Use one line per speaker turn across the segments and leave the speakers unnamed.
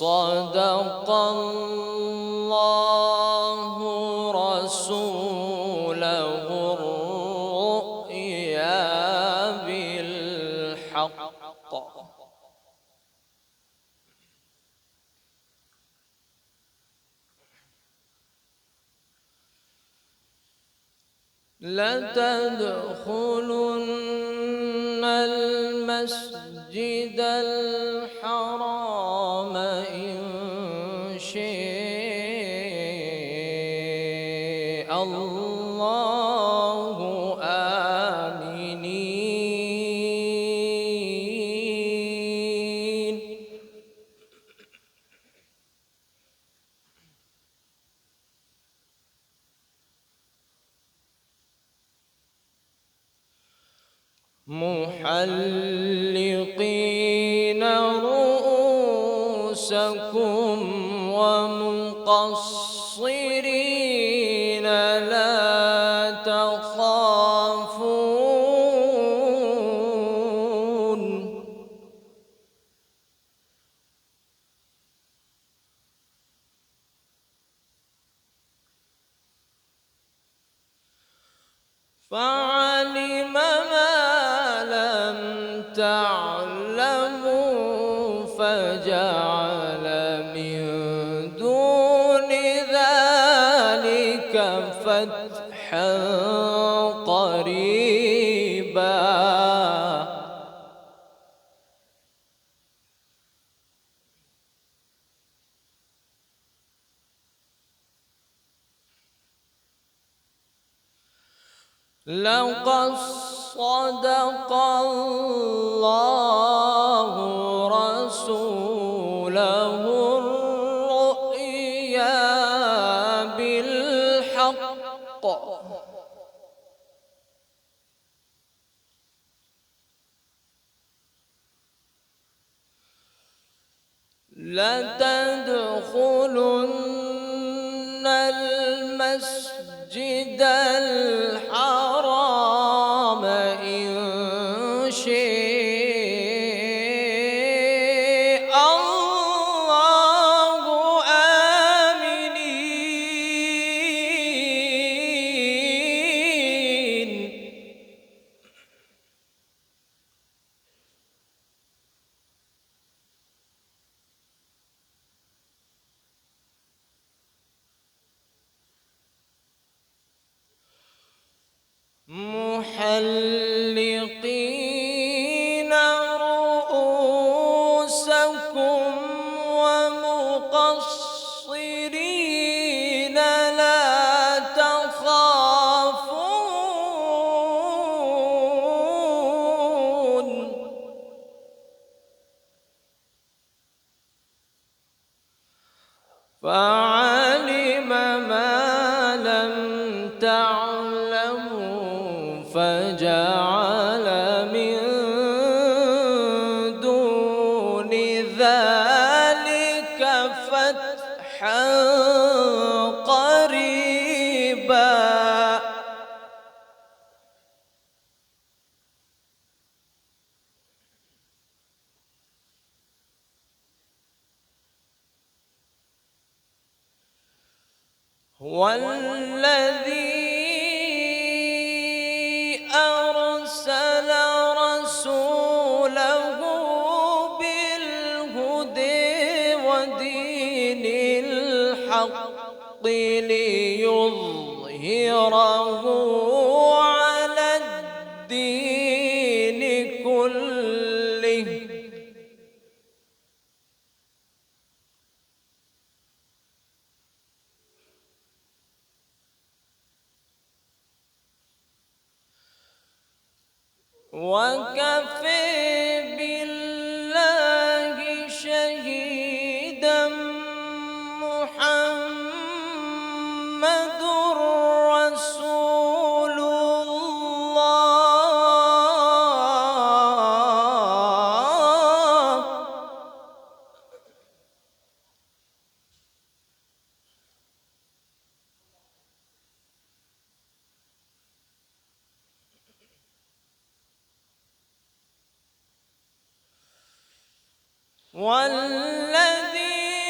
صدق الله رسوله الرؤيا بالحق. لتدخلن المسجد الحرام إن شاء الله آمنين. محلقين رؤوسكم ومقصرين لا تخافون. فعلم تعلموا فجعل من دون ذلك فتحا قريبا. لقد صدق الله رسوله الرؤيا بالحق. لتدخلن المسجد الحرام إن شاء الله آمنين. محلقين رؤوسكم ومقصرين لا تخافون. فعلم ما لم تعلموا فجعل من دون ذلك فتحا قريبا. هو الذي أرسل رسوله بالهدى ودين الحق ليظهره على الدين كله. وكفى بالله شهيدا محمد رسول الله. والذين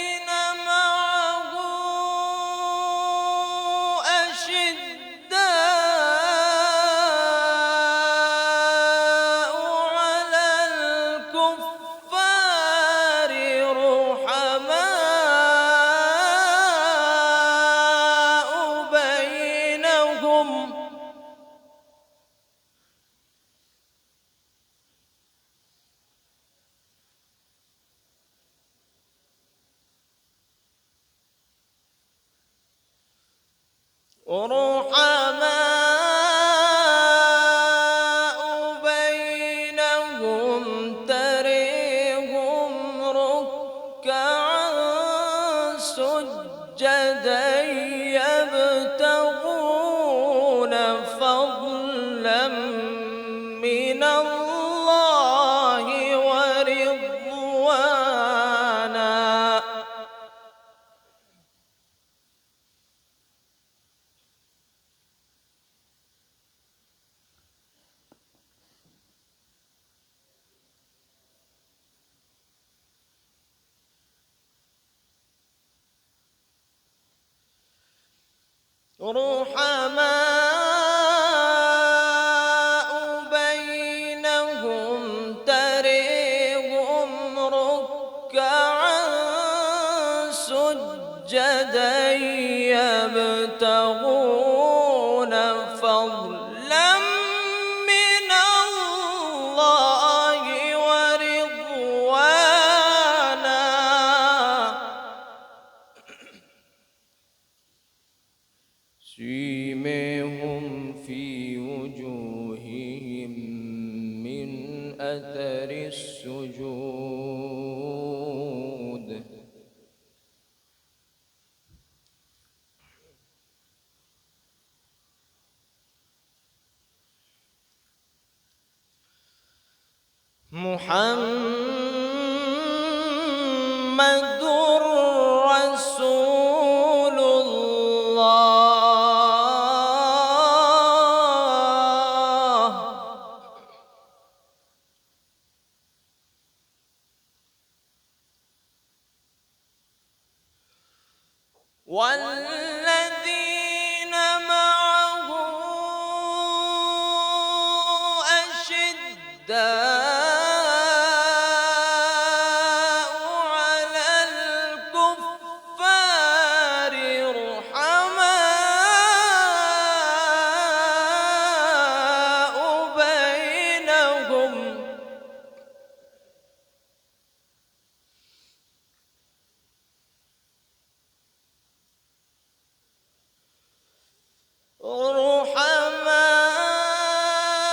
رحماء بينهم تريهم ركعا سجدا يبتغون فضلا من الله ورضوانا رحماء بينهم تريهم ركعا سجدا يبتغون فضلا من الله ورضوانا سيماهم في وجوههم من أثر السجود محمد رسول الله والذين معه أشداء على الكفار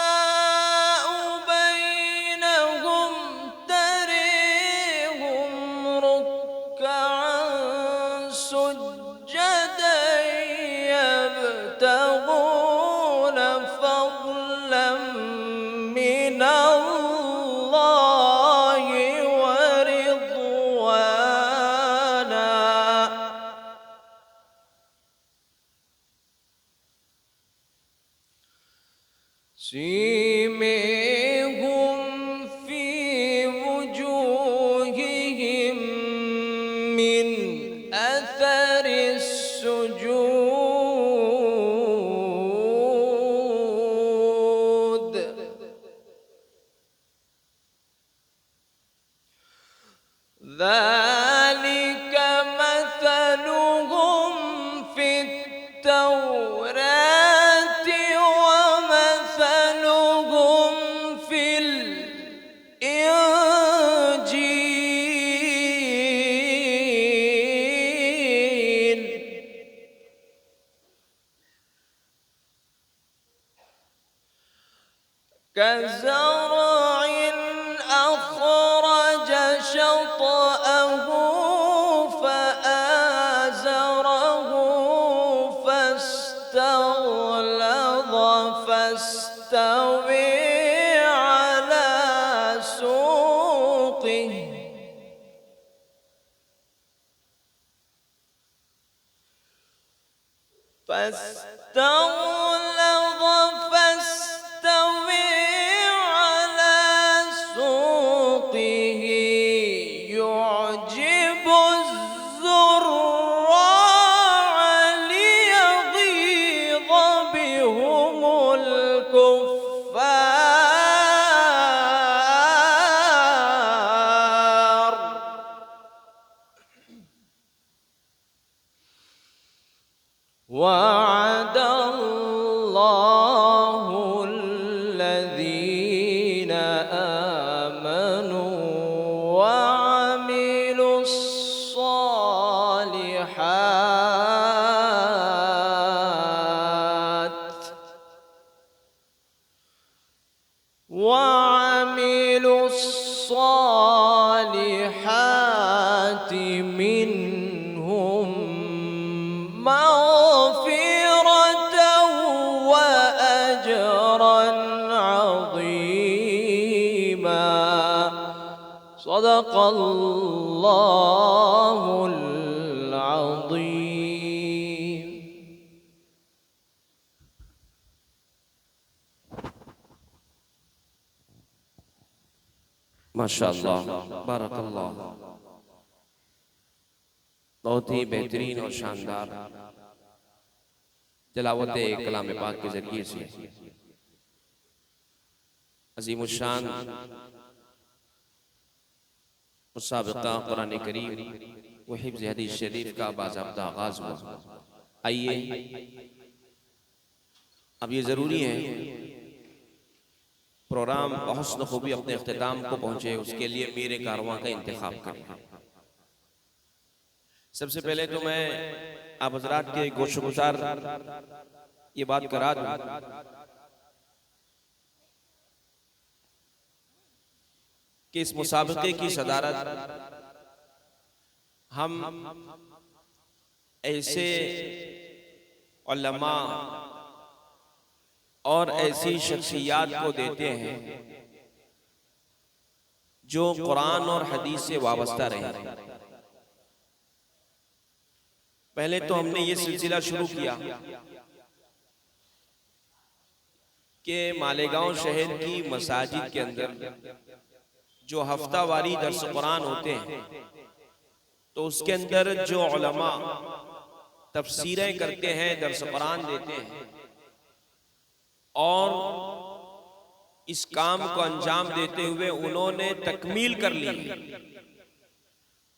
رحماء بينهم تريهم ركعا سجدا يبتغون فضلا من الله ورضوانا سيماهم في وجوههم من أثر السجود ذلك مثلهم في التوراة ومثلهم في الإنجيل كزرع أخرج شطأه فآزره فاستغلظ فاستوى على سوقه فاستغلظ فاستوى على سوقه يعجب الزراع ليغيظ بهم الكفار وعد الله الذين آمنوا وعملوا الصالحات صدق اللہ العظیم۔
ماشاءاللہ، بارک اللہ، بہت ہی بہترین اور شاندار تلاوت کلام پاک کے ذریعے سے عظیم الشان مسابقہ قرآن کریم و حفظ حدیث شریف کا باضابطہ آغاز ہوا۔ آئیے اب یہ ضروری ہے پروگرام بحسن خوبی اپنے اختتام کو پہنچے، اس کے لیے میر کارواں کا انتخاب کریں۔ سب سے پہلے تو میں آپ حضرات کے گوش گزار یہ بات کرا دوں کہ اس مسابقے کی صدارت ہم ایسے علماء اور ایسی شخصیات کو دیتے ہیں جو قرآن اور حدیث سے وابستہ رہے۔ پہلے تو ہم نے یہ سلسلہ شروع کیا کہ مالیگاؤں شہر کی مساجد کے اندر جو ہفتہ واری درس قرآن ہوتے ہیں تو اس کے اندر جو علماء تفسیریں کرتے ہیں، درس قرآن دیتے ہیں اور اس کام کو انجام دیتے ہوئے انہوں نے تکمیل کر لی،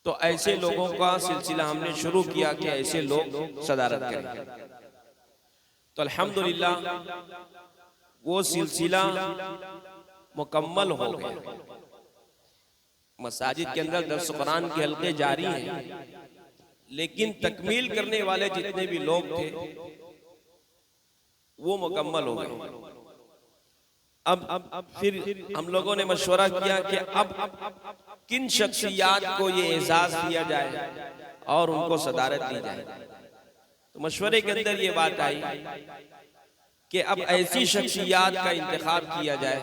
تو ایسے لوگوں کا سلسلہ ہم نے شروع کیا کہ ایسے لوگ صدارت کریں۔ تو الحمدللہ وہ سلسلہ مکمل ہو گیا۔ مساجد کے اندر درس قرآن کے حلقے جاری ہیں، لیکن تکمیل کرنے والے جتنے بھی لوگ تھے وہ مکمل ہو گئے۔ اب پھر ہم لوگوں نے مشورہ کیا کہ اب کن شخصیات کو یہ اعزاز دیا جائے اور ان کو صدارت دی جائے۔ تو مشورے کے اندر یہ بات آئی کہ اب ایسی شخصیات کا انتخاب کیا جائے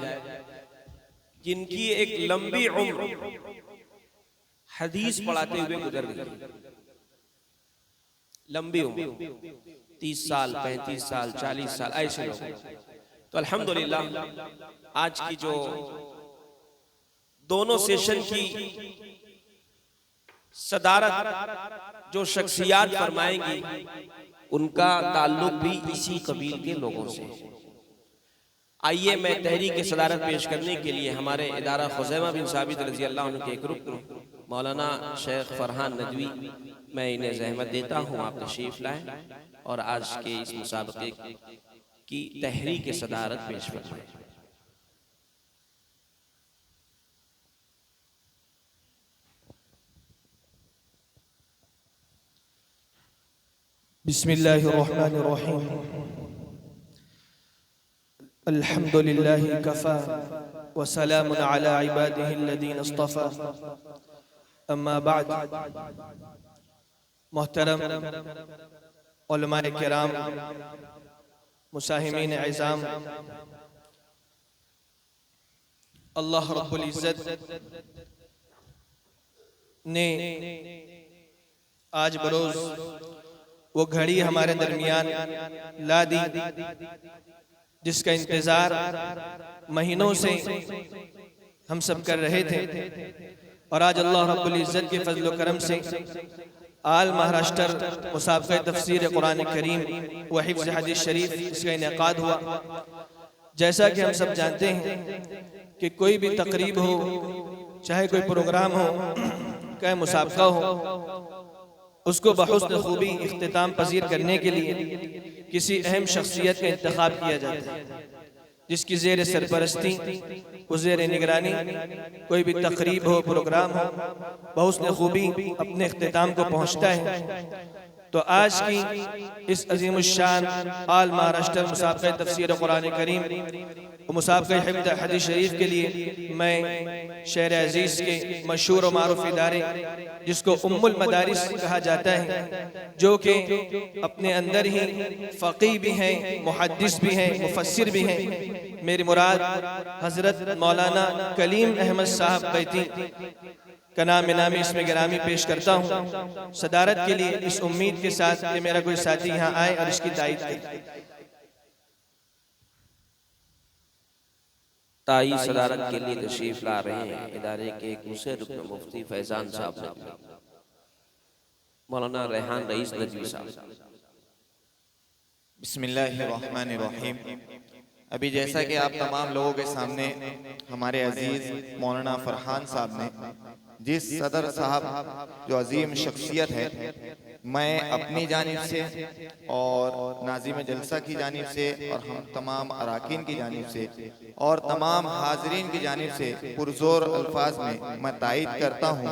جن کی ایک لمبی عمر حدیث پڑھاتے ہوئے گزر گئی، لمبی عمر 30 سال 35 سال 40 سال ایسے لوگ۔ تو الحمدللہ آج کی جو دونوں سیشن کی صدارت جو شخصیات فرمائیں گی ان کا تعلق بھی اسی قبیل کے لوگوں سے۔ آئیے میں تحریک صدارت پیش کرنے کے لیے ہمارے ادارہ خزیمہ بن ثابت رضی اللہ عنہ کے ایک رکن مولانا شیخ فرحان ندوی میں انہیں زحمت دیتا ہوں، آپ تشریف لائیں اور آج کے اس مسابقے کی تحریک صدارت پیش فرمائیں۔
بسم اللہ الرحمن الرحیم، الحمد للہ کفا وسلام علی عباده الذین اصطفى، اما بعد۔ محترم علماء کرام، مساہمین عظام، اللہ رب العزت نے آج بروز وہ گھڑی ہمارے درمیان لا دی جس کا انتظار مہینوں سے ہم سب کر رہے تھے، اور آج اللہ رب العزت کے فضل و کرم سے آل مہاراشٹر مسابقہ تفسیر قرآن کریم و حفظ حدیث شریف اس کا انعقاد ہوا۔ جیسا کہ ہم سب جانتے ہیں کہ کوئی بھی تقریب ہو، چاہے کوئی پروگرام ہو، چاہے مسابقہ ہو، اس کو بحسن خوبی اختتام پذیر کرنے کے لیے کسی اہم شخصیت کا انتخاب کیا جاتا ہے، جس کی زیر سرپرستی و زیر نگرانی کوئی بھی تقریب ہو، پروگرام ہو، بحسن خوبی اپنے اختتام کو پہنچتا ہے۔ تو آج کی اس عظیم الشان آل مہاراشٹر مسابقہ تفسیر قرآن کریم و مسابقہ حفظ حدیث شریف کے لیے میں شہر عزیز کے مشہور و معروف ادارے جس کو ام المدارس کہا جاتا ہے، جو کہ اپنے اندر ہی فقیہ بھی ہیں، محدث بھی ہیں، مفسر بھی ہیں، میری مراد حضرت مولانا کلیم احمد صاحب بیتی کا نام نامی اس میں گرامی پیش کرتا ہوں صدارت کے لیے، اس امید کے ساتھ کہ میرا کوئی ساتھی یہاں آئے اور اس کی تائید کرے۔
تائی صدارت کے لیے تشریف لا رہے ہیں ادارے کے ایک دوسرے رکن مفتی فیضان صاحب ندوی، مولانا ریحان رئیس ندوی صاحب۔
بسم اللہ الرحمن الرحیم۔ ابھی جیسا کہ آپ تمام لوگوں کے سامنے ہمارے عزیز مولانا فرحان صاحب نے جس صدر صاحب جو عظیم شخصیت ہے، میں اپنی جانب سے اور ناظم جلسہ کی جانب سے اور ہم تمام اراکین کی جانب سے اور تمام حاضرین کی جانب سے پرزور الفاظ میں تائید کرتا ہوں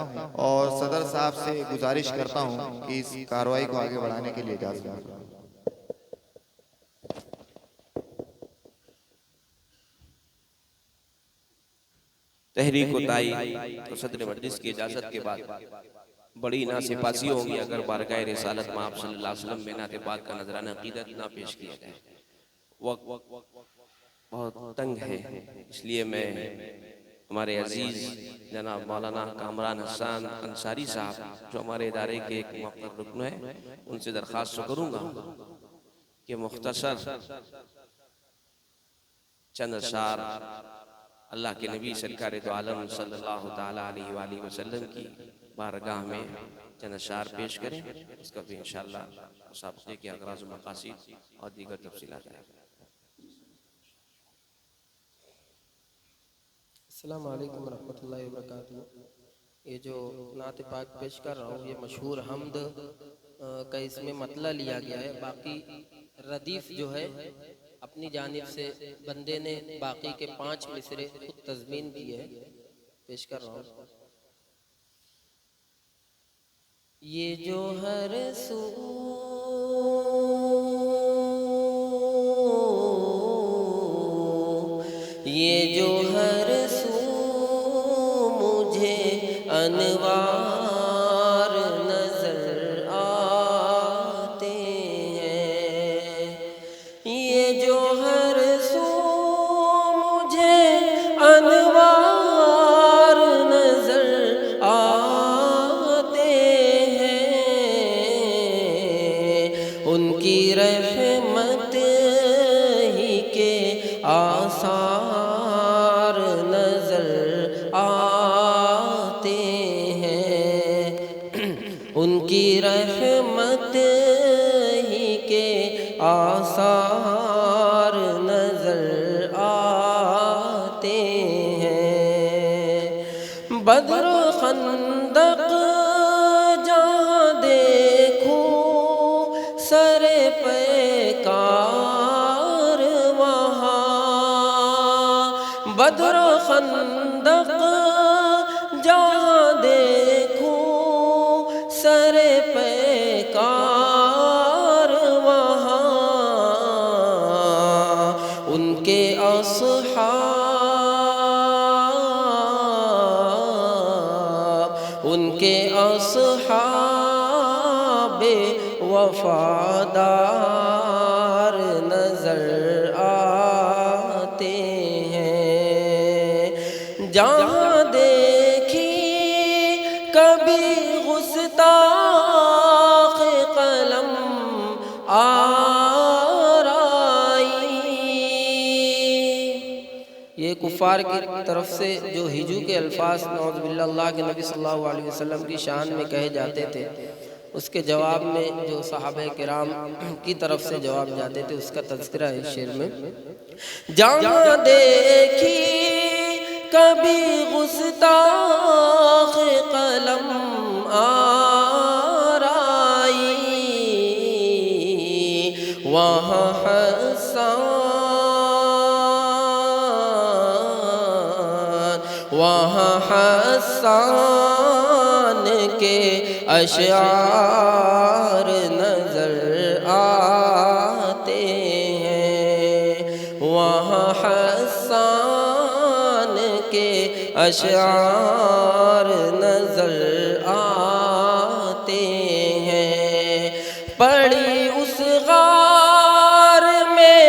اور صدر صاحب سے گزارش کرتا ہوں کہ اس کارروائی کو آگے بڑھانے کے لیے اجازت دیں۔
تحریک و تائی تو صدر مجلس کی اجازت کے بعد بڑی ناسپاسی ہوگی اگر بارگاہ رسالت میں آپ صلی اللہ علیہ وسلم میں نعت پاک کا نذرانہ عقیدت نہ پیش کیا جائے۔ وقت بہت تنگ ہے، اس لیے میں ہمارے عزیز جناب مولانا کامران حسان انصاری صاحب جو ہمارے ادارے کے ایک مقرر رکن ہیں، ان سے درخواست کروں گا کہ مختصر چند اشعار اللہ کے نبی سرکار دو عالم صلی اللہ تعالیٰ علیہ وآلہ وسلم کی بارگاہ میں چند اشعار پیش کریں، اس کا بھی انشاءاللہ مسابقے کے اغراض و مقاصد اور دیگر تفصیلات ہیں۔
السلام علیکم ورحمۃ اللہ وبرکاتہ۔ یہ جو نعت پاک پیش کر رہا ہوں یہ مشہور حمد کا اس میں مطلع لیا گیا ہے، باقی ردیف جو ہے اپنی جانب سے بندے نے باقی کے 5 مصرے خود تضمین کیے ہیں، پیش کر رہا ہوں۔ یہ جو ہر سو یہ جو ہر سو مجھے انوار نظر آتے ہیں، یہ جو ہر سو مجھے انوار نظر آتے ہیں، ان کی رحمت ہی کے آثار نظر آتے ہیں، ان کی رحمت ہی کے آثار نظر آتے ہیں۔ بدر و خندق جہاں دیکھوں سر پیکار وہاں، بدر و خندق جہاں دیکھوں سر پیکار وہاں، ان کے اصحاب وفادار نظر آتے ہیں، جہاں دیکھی کبھی گستاخ قلم آرائی۔ یہ کفار کی طرف سے جو ہجو کے الفاظ نعوذ باللہ اللہ کے نبی صلی اللہ علیہ وسلم کی شان میں کہے جاتے تھے، اس کے جواب میں جو صحابہ کرام کی طرف سے جواب جاتے تھے اس کا تذکرہ ہے شعر میں۔ جہاں دیکھی کبھی گستاخ قلم آرائی، وہاں حسان کے اشعار نظر آتے ہیں، وہاں حسان کے اشعار نظر آتے ہیں۔ پڑی اس غار میں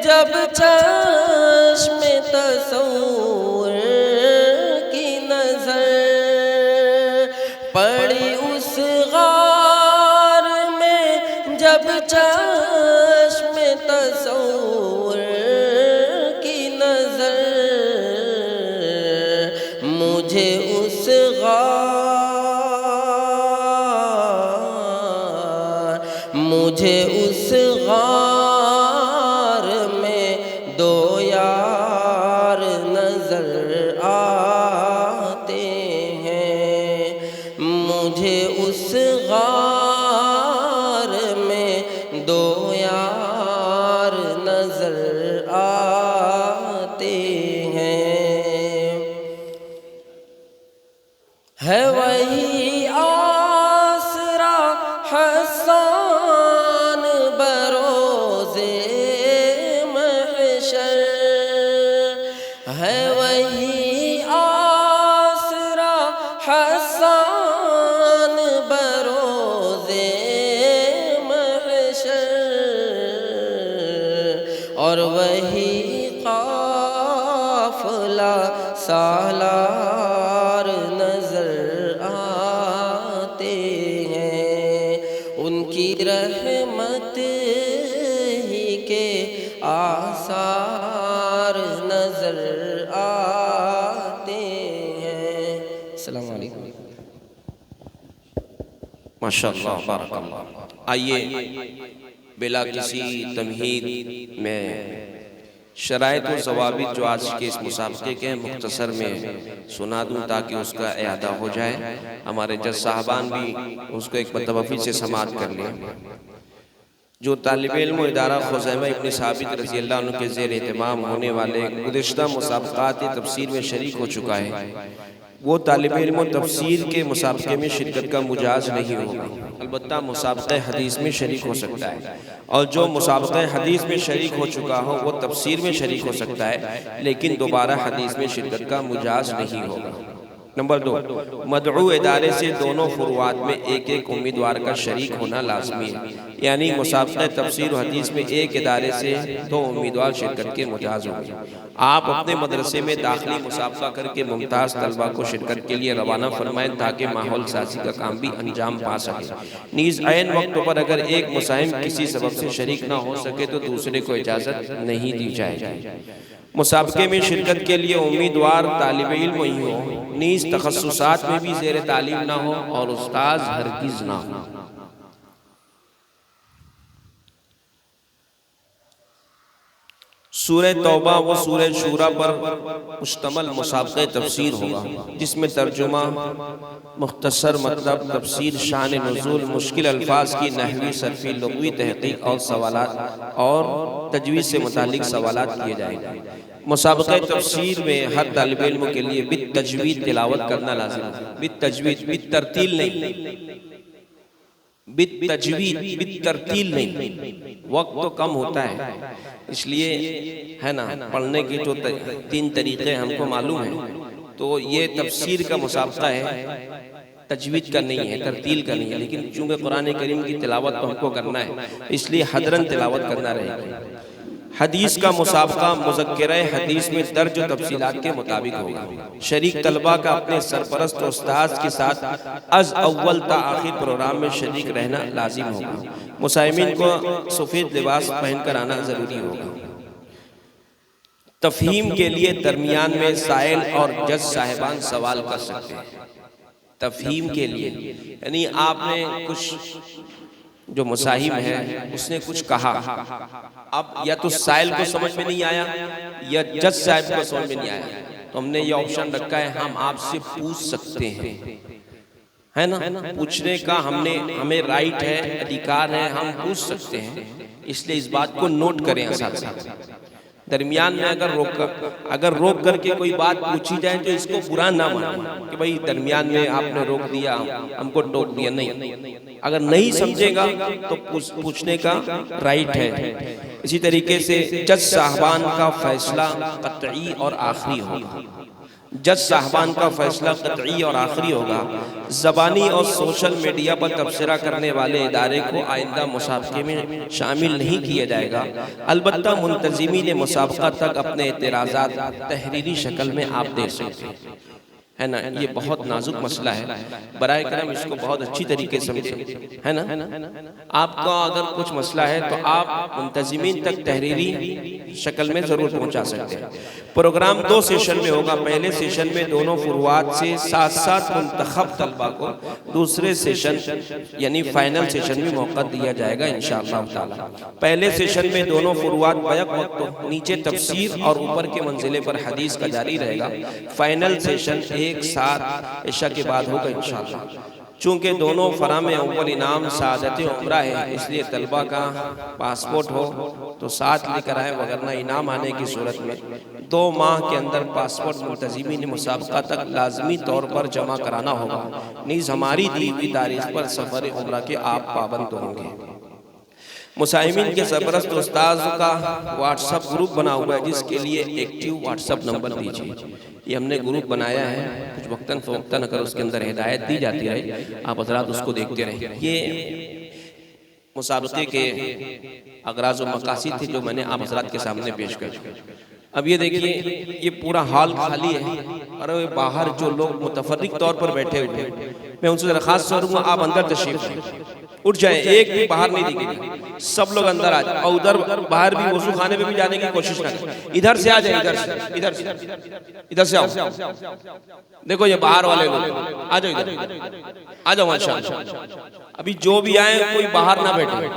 جب چشم تصور کی نظر، مجھے اس غار میں دو یار نظر آتے ہیں، مجھے اس غار میں دو یار نظر آتے ہیں، ہے وہی آسرا حسان بروز محشر، ہے وہی آسرا حسان بروز محشر، اور وہی قافلہ سالار نظر آتے ہیں، ان کی رحمت ہی کے آثار نظر آتے ہیں۔ السلام علیکم۔
ماشاءاللہ بارک اللہ۔ آئیے بلا کسی تمہید میں شرائط و ضوابط جو آج کے اس مسابقے کے مختصر میں سنا دوں تاکہ اس کا اعادہ ہو جائے، ہمارے جج صاحبان بھی اس کو ایک مرتبہ پھر سے سماعت کر لیں۔ جو طالب علم و ادارہ خزیمہ ابن ثابت رضی اللہ عنہ کے زیر اہتمام ہونے والے گزشتہ مسابقات تفسیر میں شریک ہو چکا ہے، وہ طالب علم و تفسیر کے مسابقے میں شرکت کا مجاز نہیں ہوگا، البتہ مسابقہ حدیث میں شریک ہو سکتا ہے، اور جو مسابقہ حدیث میں شریک ہو چکا ہو وہ تفسیر میں شریک ہو سکتا ہے، لیکن دوبارہ حدیث میں شرکت کا مجاز نہیں ہوگا۔ نمبر 2، مدعو ادارے سے دونوں فروعات میں ایک ایک امیدوار کا شریک ہونا لازمی ہے، یعنی مسابقہ تفسیر و حدیث میں ایک ادارے سے 2 امیدوار شرکت کے مجاز ہوں گے۔ آپ اپنے مدرسے میں داخلی مسابقہ کر کے ممتاز طلبہ کو شرکت کے لیے روانہ فرمائیں تاکہ ماحول سازی کا کام بھی انجام پا سکے۔ نیز عین وقت پر اگر ایک مساہم کسی سبب سے شریک نہ ہو سکے تو دوسرے کو اجازت نہیں دی جائے گی۔ مسابقے میں شرکت کے لیے امیدوار طالب علم ہی ہو، نیز تخصصات میں بھی زیر تعلیم نہ ہو اور استاذ ہرگز نہ ہو۔ سورہ توبہ و سورہ شورى پر مشتمل مسابقہ تفسیر ہوگا، جس میں ترجمہ، مختصر مطلب، تفسیر، شان نزول، مشکل الفاظ کی نحوی، صرفی، لغوی تحقیق اور سوالات اور تجوید سے متعلق سوالات کیے جائیں گے۔ مسابقہ تفسیر میں ہر طالب علم کے لیے بالتجوید تلاوت کرنا لازم ہے، بالتجوید، بالترتیل نہیں، بالتجوید، بالترتیل نہیں، وقت تو کم ہوتا ہے، اس لیے ہے نا پڑھنے کی جو 3 طریقے ہم کو معلوم ہیں، تو یہ تفسیر کا مسابقہ ہے، تجوید کا نہیں ہے، ترتیل کا نہیں ہے، لیکن چونکہ قرآن کریم کی تلاوت تو ہم کو کرنا ہے، اس لیے حدرن تلاوت کرنا رہے گا۔ حدیث کا مسابقہ مذکرہ حدیث میں درج و تفصیلات کے مطابق ہوگا۔ شریک طلبہ کا اپنے سرپرست و استاذ کے ساتھ از اول تا آخر پروگرام میں شریک رہنا لازم ہوگا۔ مسائمین کو سفید لباس پہن کر آنا ضروری ہوگا۔ تفہیم کے لیے درمیان میں سائل اور جج صاحبان سوال کر سکتے ہیں۔ تفہیم کے لیے یعنی آپ نے کچھ جو مصاحب ہے اس نے کچھ کہا، اب یا تو سائل کو سمجھ میں نہیں آیا یا جج صاحب کو سمجھ میں نہیں آیا، تو ہم نے یہ آپشن رکھا ہے ہم آپ سے پوچھ سکتے ہیں، ہے نا، پوچھنے کا ہمیں رائٹ ہے، ادھیکار ہے، ہم پوچھ سکتے ہیں، اس لیے اس بات کو نوٹ کریں اساتذہ۔ درمیان میں اگر روک کر کے کوئی بات پوچھی جائے تو اس کو برا نہ مانیں کہ بھئی درمیان میں آپ نے روک دیا، ہم کو ٹوک دیا، نہیں، اگر نہیں سمجھے گا تو پوچھنے کا رائٹ ہے۔ اسی طریقے سے جج صاحبان کا فیصلہ قطعی اور آخری ہوگا، جج صاحبان کا فیصلہ قطعی اور آخری ہوگا۔ زبانی اور سوشل میڈیا پر تبصرہ کرنے والے ادارے کو آئندہ مسابقے میں شامل نہیں کیا جائے گا، البتہ منتظمین مسابقہ تک اپنے اعتراضات تحریری شکل میں آپ دے سکتے ہیں، ہے نا، یہ بہت نازک مسئلہ ہے، برائے کرم اس کو بہت اچھی طریقے سے سمجھیں، ہے نا۔ آپ کا اگر کچھ مسئلہ ہے تو آپ منتظمین تک تحریری شکل میں ضرور پہنچا سکتے ہیں۔ پروگرام 2 سیشن میں ہوگا، پہلے سیشن میں دونوں فروعات سے ساتھ ساتھ منتخب طلبہ کو دوسرے سیشن یعنی فائنل سیشن میں موقع دیا جائے گا انشاءاللہ تعالی۔ پہلے سیشن میں دونوں فروعات بیک وقت نیچے تفسیر اور اوپر کے منزلے پر حدیث کا جاری رہے گا۔ فائنل سیشن ایک ساتھ عشاء کے بعد ہوگا انشاءاللہ۔ چونکہ دونوں فرام اول انعام سعادت عمرہ ہے، اس لیے طلبہ کا پاسپورٹ ہو تو ساتھ لے کر آئے، وگرنہ انعام آنے کی صورت میں 2 ماہ کے اندر پاسپورٹ منتظمین مسابقہ تک لازمی طور پر جمع کرانا ہوگا۔ نیز ہماری دی ہوئی تاریخ پر سفر عمرہ کے آپ پابند ہوں گے۔ مسائمین کے سرپرست استاذ کا واٹس اپ گروپ بنا ہوا ہے، جس کے لیے ایکٹیو واٹس اپ نمبر دیجیے۔ یہ ہم نے گروپ بنایا ہے، کچھ وقتاً فوقتاً اگر اس کے اندر ہدایت دی جاتی رہے، آپ حضرات اس کو دیکھتے رہیں۔ یہ مسابقے کے اغراض و مقاصد تھے جو میں نے آپ حضرات کے سامنے پیش کر۔ اب یہ دیکھیے، یہ پورا حال خالی ہے اور باہر جو لوگ متفرق طور پر بیٹھے ہوئے ہیں، میں ان سے درخواست کروں گا آپ اندر تشریف لیں، اٹھ جائیں، ایک بھی باہر نہیں دکھے گا، سب لوگ اندر آ جائیں، اور ادھر باہر بھی وضو خانے میں بھی جانے کی کوشش نہ کریں، ادھر سے آ جائیں، ادھر سے آؤ، دیکھو یہ باہر والے لوگ آ جاؤ، آ جاؤ ماشاءاللہ۔ ابھی جو بھی آئیں کوئی باہر نہ بیٹھے،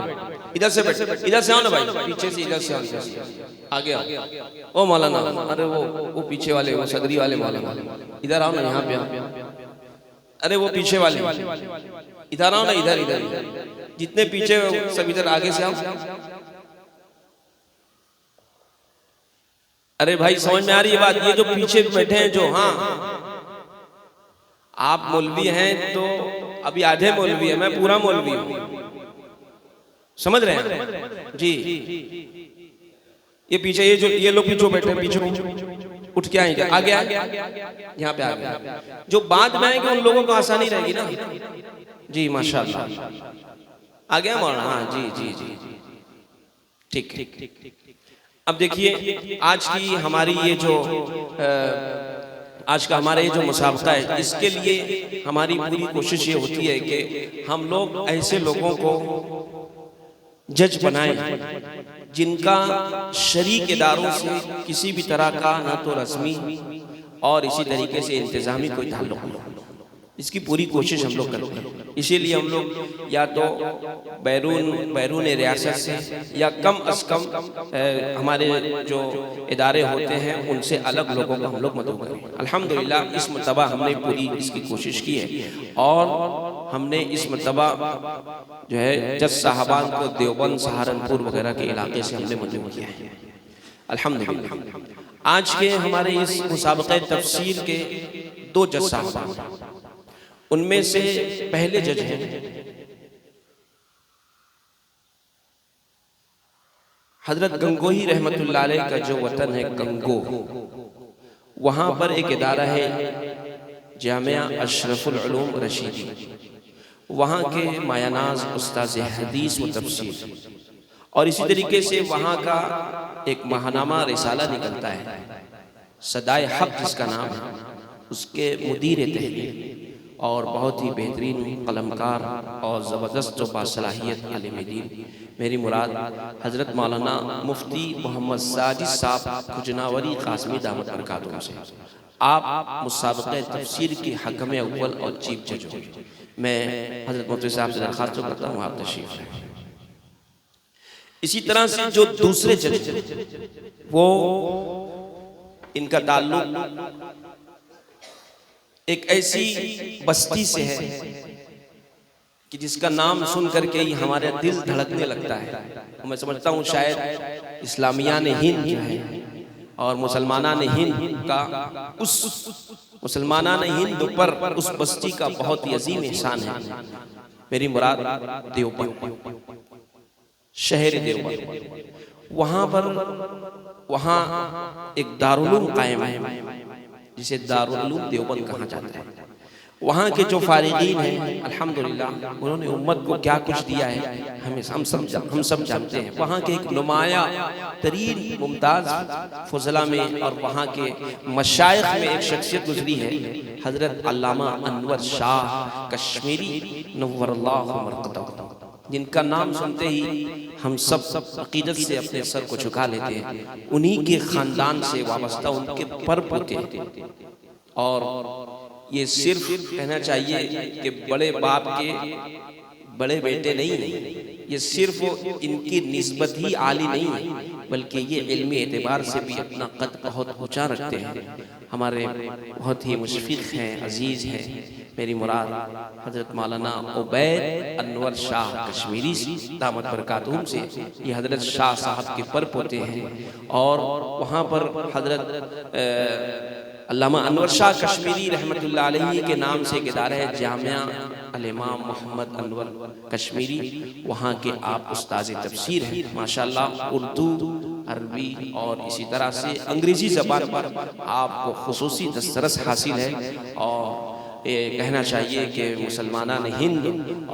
ادھر سے بیٹھے، ادھر سے آؤ نا بھائی، پیچھے سے ادھر سے آؤ، آگے آؤ، او مولانا، ارے وہ پیچھے والے، وہ صدری والے مولانا، ادھر آؤ نا، یہاں پہ آؤ، ارے وہ پیچھے والے ادھر آؤ نا، ادھر جتنے پیچھے سب ادھر آگے سے آؤ۔ ارے بھائی سمجھ میں آ رہی ہے بات؟ یہ جو پیچھے بیٹھے ہیں جو، ہاں آپ مولوی ہیں تو ابھی آدھے مولوی ہیں، میں پورا مولوی ہوں، سمجھ رہے ہیں جی؟ یہ پیچھے یہ لوگ پیچھے بیٹھے، پیچھے اٹھ کے آئیں گے، آگے آگے یہاں پہ آگے، جو بعد میں آئیں گے ان لوگوں کو آسانی رہے گی نا جی، ماشاءاللہ آگے مولانا، ہاں جی جی جی ٹھیک۔ اب دیکھیے آج کی ہماری یہ جو آج کا ہمارا یہ جو مسابقہ ہے، اس کے لیے ہماری پوری کوشش یہ ہوتی ہے کہ ہم لوگ ایسے لوگوں کو جج بنائیں جن کا شریک اداروں سے کسی بھی طرح کا نہ تو رسمی اور اسی طریقے سے انتظامی کوئی تعلق نہیں، اس کی پوری کوشش ہم لوگ کرتے ہیں۔ اسی لیے ہم لوگ یا تو بیرون ریاست سے یا کم از کم ہمارے جو ادارے ہوتے ہیں ان سے الگ لوگوں کو ہم لوگ مدعو کریں۔ الحمدللہ اس مرتبہ ہم نے پوری اس کی کوشش کی ہے، اور ہم نے اس مرتبہ جو ہے جج صاحبان کو دیوبند، سہارنپور وغیرہ کے علاقے سے ہم نے مدعو کیا ہے الحمدللہ۔ آج کے ہمارے اس مسابقہ تفسیر کے 2 جج صاحبان، ان میں سے پہلے جج ہیں حضرت گنگوہی رحمت اللہ علیہ کا جو وطن ہے گنگو، وہاں پر ایک ادارہ ہے جامعہ اشرف العلوم رشیدی، وہاں کے مایہ ناز استاذ حدیث و تفسیر، اور اسی طریقے سے وہاں کا ایک ماہنامہ رسالہ نکلتا ہے صدائے حق جس کا نام ہے، اس کے مدیر تحریر اور بہت ہی بہترین قلمکار اور زبردست جو باصلاحیت عالم دین، میری مراد حضرت مولانا مفتی محمد ساجد صاحب کھجناوری قاسمی دامت برکاتہم سے آپ مسابقہ تفسیر کی حکم اول اور چیف جج ہوں۔ میں حضرت مفتی صاحب سے درخواست کرتا ہوں آپ تشریف لائیں۔ اسی طرح سے جو دوسرے جج وہ ان کا تعلق ایک ایسی بستی سے ہے کہ جس کا نام سن کر کے ہی ہمارے دل دھڑکنے لگتا ہے۔ میں سمجھتا ہوں شاید اسلامیان ہند جو ہے اور مسلمانان ہند کا مسلمانان ہند پر اس بستی کا بہت ہی عظیم احسان ہے۔ میری مراد دیوبند، شہر دیوبند، وہاں ایک دارالعلوم قائم ہے جسے دارالعلوم دیوبند کہا جاتا ہے۔ وہاں کے جو فارغین ہیں الحمدللہ انہوں نے امت کو کیا کچھ دیا ہے ہم سب جانتے ہیں. وہاں کے ایک نمایاں ترین ممتاز فضلہ میں اور وہاں کے مشائخ میں ایک شخصیت گزری ہے حضرت علامہ انور شاہ کشمیری نور اللہ مرقدہ، جن کا نام سنتے ہی ہم سب عقیدت سے اپنے سر کو جھکا لیتے ہیں. انہی کے خاندان سے وابستہ ان کے پر پوتے ہیں. اور یہ صرف کہنا چاہیے کہ بڑے باپ کے بڑے بیٹے نہیں ہیں، یہ صرف ان کی نسبت ہی عالی نہیں ہے بلکہ یہ علمی اعتبار سے بھی اپنا قد بہت اونچا رکھتے ہیں. ہمارے بہت ہی مشفق ہیں، عزیز ہیں. میری مراد حضرت مولانا عبید انور شاہ کشمیری دامت برکاتہم سے یہ حضرت شاہ صاحب کے پر پوتے ہیں. اور وہاں پر حضرت علامہ انور شاہ کشمیری رحمت اللہ علیہ کے نام سے ایک ادارہ ہے جامعہ الامام محمد انور کشمیری. وہاں کے آپ استاذ تفسیر ہیں ماشاءاللہ. اردو، عربی اور اسی طرح سے انگریزی زبان پر آپ کو خصوصی دسترس حاصل ہے. اور یہ کہنا چاہیے کہ مسلمانان ہند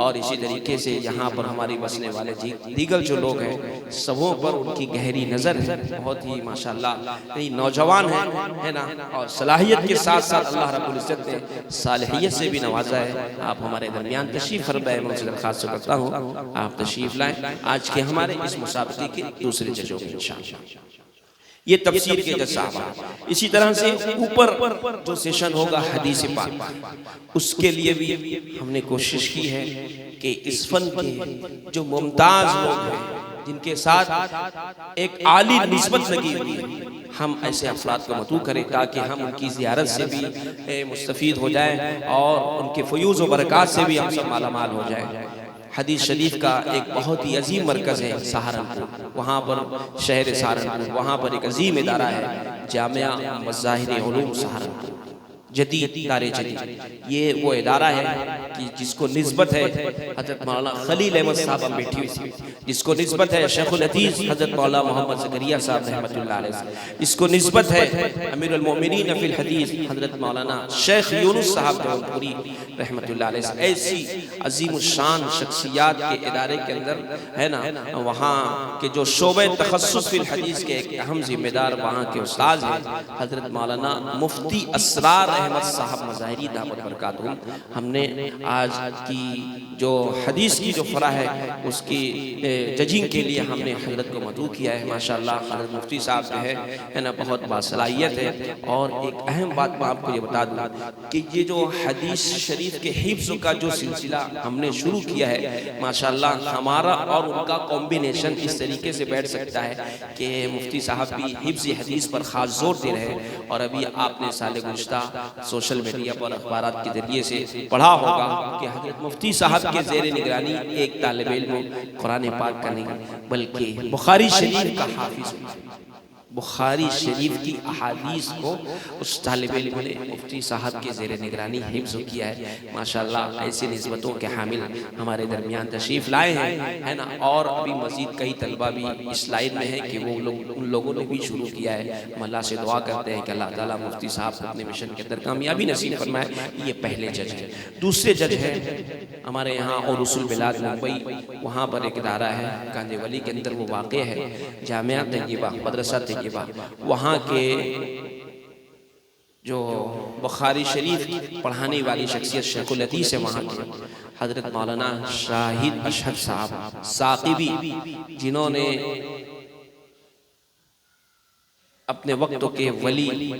اور اسی طریقے سے یہاں پر ہماری بسنے والے دیگر جو لوگ ہیں سبوں پر ان کی گہری نظر ہے. بہت ہی ماشاءاللہ نوجوان ہے نا، اور صلاحیت کے ساتھ ساتھ اللہ رب العزت نے صالحیت سے بھی نوازا ہے. آپ ہمارے درمیان تشریف فرمائیں، میں ان سے درخواست کرتا ہوں آپ تشریف لائیں آج کے ہمارے اس مسابقے کے دوسرے ججوں میں انشاءاللہ. یہ تفسیر کے جج صاحب. اسی طرح سے اوپر جو سیشن ہوگا حدیث پاک، اس کے لیے بھی ہم نے کوشش کی ہے کہ اس فن کے جو ممتاز لوگ ہیں جن کے ساتھ ایک عالی نسبت لگی ہوئی ہے ہم ایسے افراد کو مدعو کریں تاکہ ہم ان کی زیارت سے بھی مستفید ہو جائیں اور ان کے فیوز و برکات سے بھی ہم سب مالا مال ہو جائیں. حدیث شریف کا ایک بہت ہی عظیم مرکز ہے سہارنپور. وہاں پر شہر سہارنپور وہاں پر ایک عظیم ادارہ ہے جامعہ مظاہر علوم سہارنپور جدید دار جدید. یہ وہ ادارہ ہے کہ جس کو نسبت ہے حضرت مولانا خلیل احمد صاحب بیٹھی ہوئی تھی، جس کو نسبت ہے شیخ الحدیث حضرت مولانا محمد زکریہ صاحب رحمۃ اللہ علیہ، جس کو نسبت ہے امیر المؤمنین فی الحدیث حضرت مولانا شیخ یونس صاحب جونپوری رحمۃ اللہ علیہ. ایسی عظیم الشان شخصیات کے ادارے کے اندر ہے نا، وہاں کے جو شعبہ تخصص فی الحدیث کے ایک اہم ذمہ دار وہاں کے استاذ ہیں حضرت مولانا مفتی اسرار احمد صاحب مظاہری دامت برکاتہم. ہم نے آج کی جو حدیث کی جو فرع ہے اس کی ججنگ کے لیے ہم نے حضرت کو مدعو کیا ہے. ماشاءاللہ حضرت مفتی صاحب جو ہے نا بہت باصلاحیت ہے. اور ایک اہم بات میں آپ کو یہ بتا دوں کہ یہ جو حدیث شریف کے حفظ کا جو سلسلہ ہم نے شروع کیا ہے ماشاءاللہ ہمارا اور ان کا کمبینیشن اس طریقے سے بیٹھ سکتا ہے کہ مفتی صاحب بھی حفظ حدیث پر خاص زور دے رہے ہیں. اور ابھی آپ نے سال گزشتہ سوشل میڈیا پر اخبارات کے ذریعے سے پڑھا ہوگا کہ حضرت مفتی صاحب کے زیر نگرانی ایک طالب علم قرآن پاک کا نہیں بلکہ بخاری شریف کا حافظ بخاری شریف کی احادیث کو اس طالب علم نے مفتی صاحب کے زیر نگرانی حفظ کیا ہے. ماشاءاللہ ایسی نسبتوں کے حامل ہمارے درمیان تشریف لائے ہیں ہے نا. اور ابھی مزید کئی طلبہ بھی اس لائن میں ہیں کہ وہ ان لوگوں نے بھی شروع کیا ہے. ہم اللہ سے دعا کرتے ہیں کہ اللہ تعالیٰ مفتی صاحب کو اپنے مشن کے اندر کامیابی نصیب فرمائے. یہ پہلے جج ہیں. دوسرے جج ہیں ہمارے یہاں اور رسول بلاد ممبئی، وہاں پر ایک ادارہ ہے کاندے ولی کے اندر وہ واقع ہے جامعہ طیبہ مدرسہ طیبہ. وہاں کے جو بخاری شریف پڑھانے والی شخصیت شیخ الحدیث ہے وہاں کے حضرت مولانا شاہد اشہر صاحب ثاقبی، جنہوں نے اپنے وقت کے ولی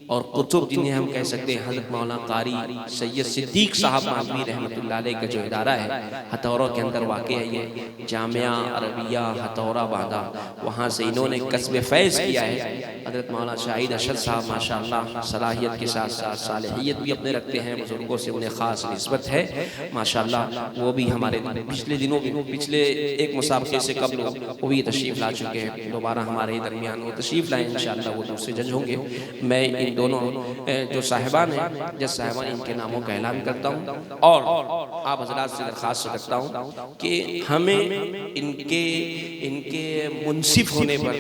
اور قطب جنہیں ہم کہہ سکتے ہیں حضرت مولانا قاری سید صدیق صاحب مانوی رحمۃ اللہ علیہ کا جو ادارہ ہے ہتھورا کے اندر واقع ہے یہ جامعہ عربیہ ہتھورا باندھا. وہاں سے انہوں نے کسب فیض کیا ہے. حضرت مولانا شاہد اشہر صاحب ماشاءاللہ صلاحیت کے ساتھ ساتھ صالحیت بھی اپنے رکھتے ہیں. بزرگوں سے انہیں خاص نسبت ہے ماشاءاللہ. وہ بھی ہمارے پچھلے دنوں پچھلے ایک مسابقے سے قبل وہ بھی تشریف لا چکے ہیں. دوبارہ ہمارے درمیان وہ تشریف لائیں انشاءاللہ. وہ دوسرے جج ہوں گے. میں ان دونوں جو صاحبان ہیں جس صاحبان ان کے ناموں کا اعلان کرتا ہوں اور آپ حضرات سے درخواست کرتا ہوں کہ ہمیں ان کے منصف ہونے پر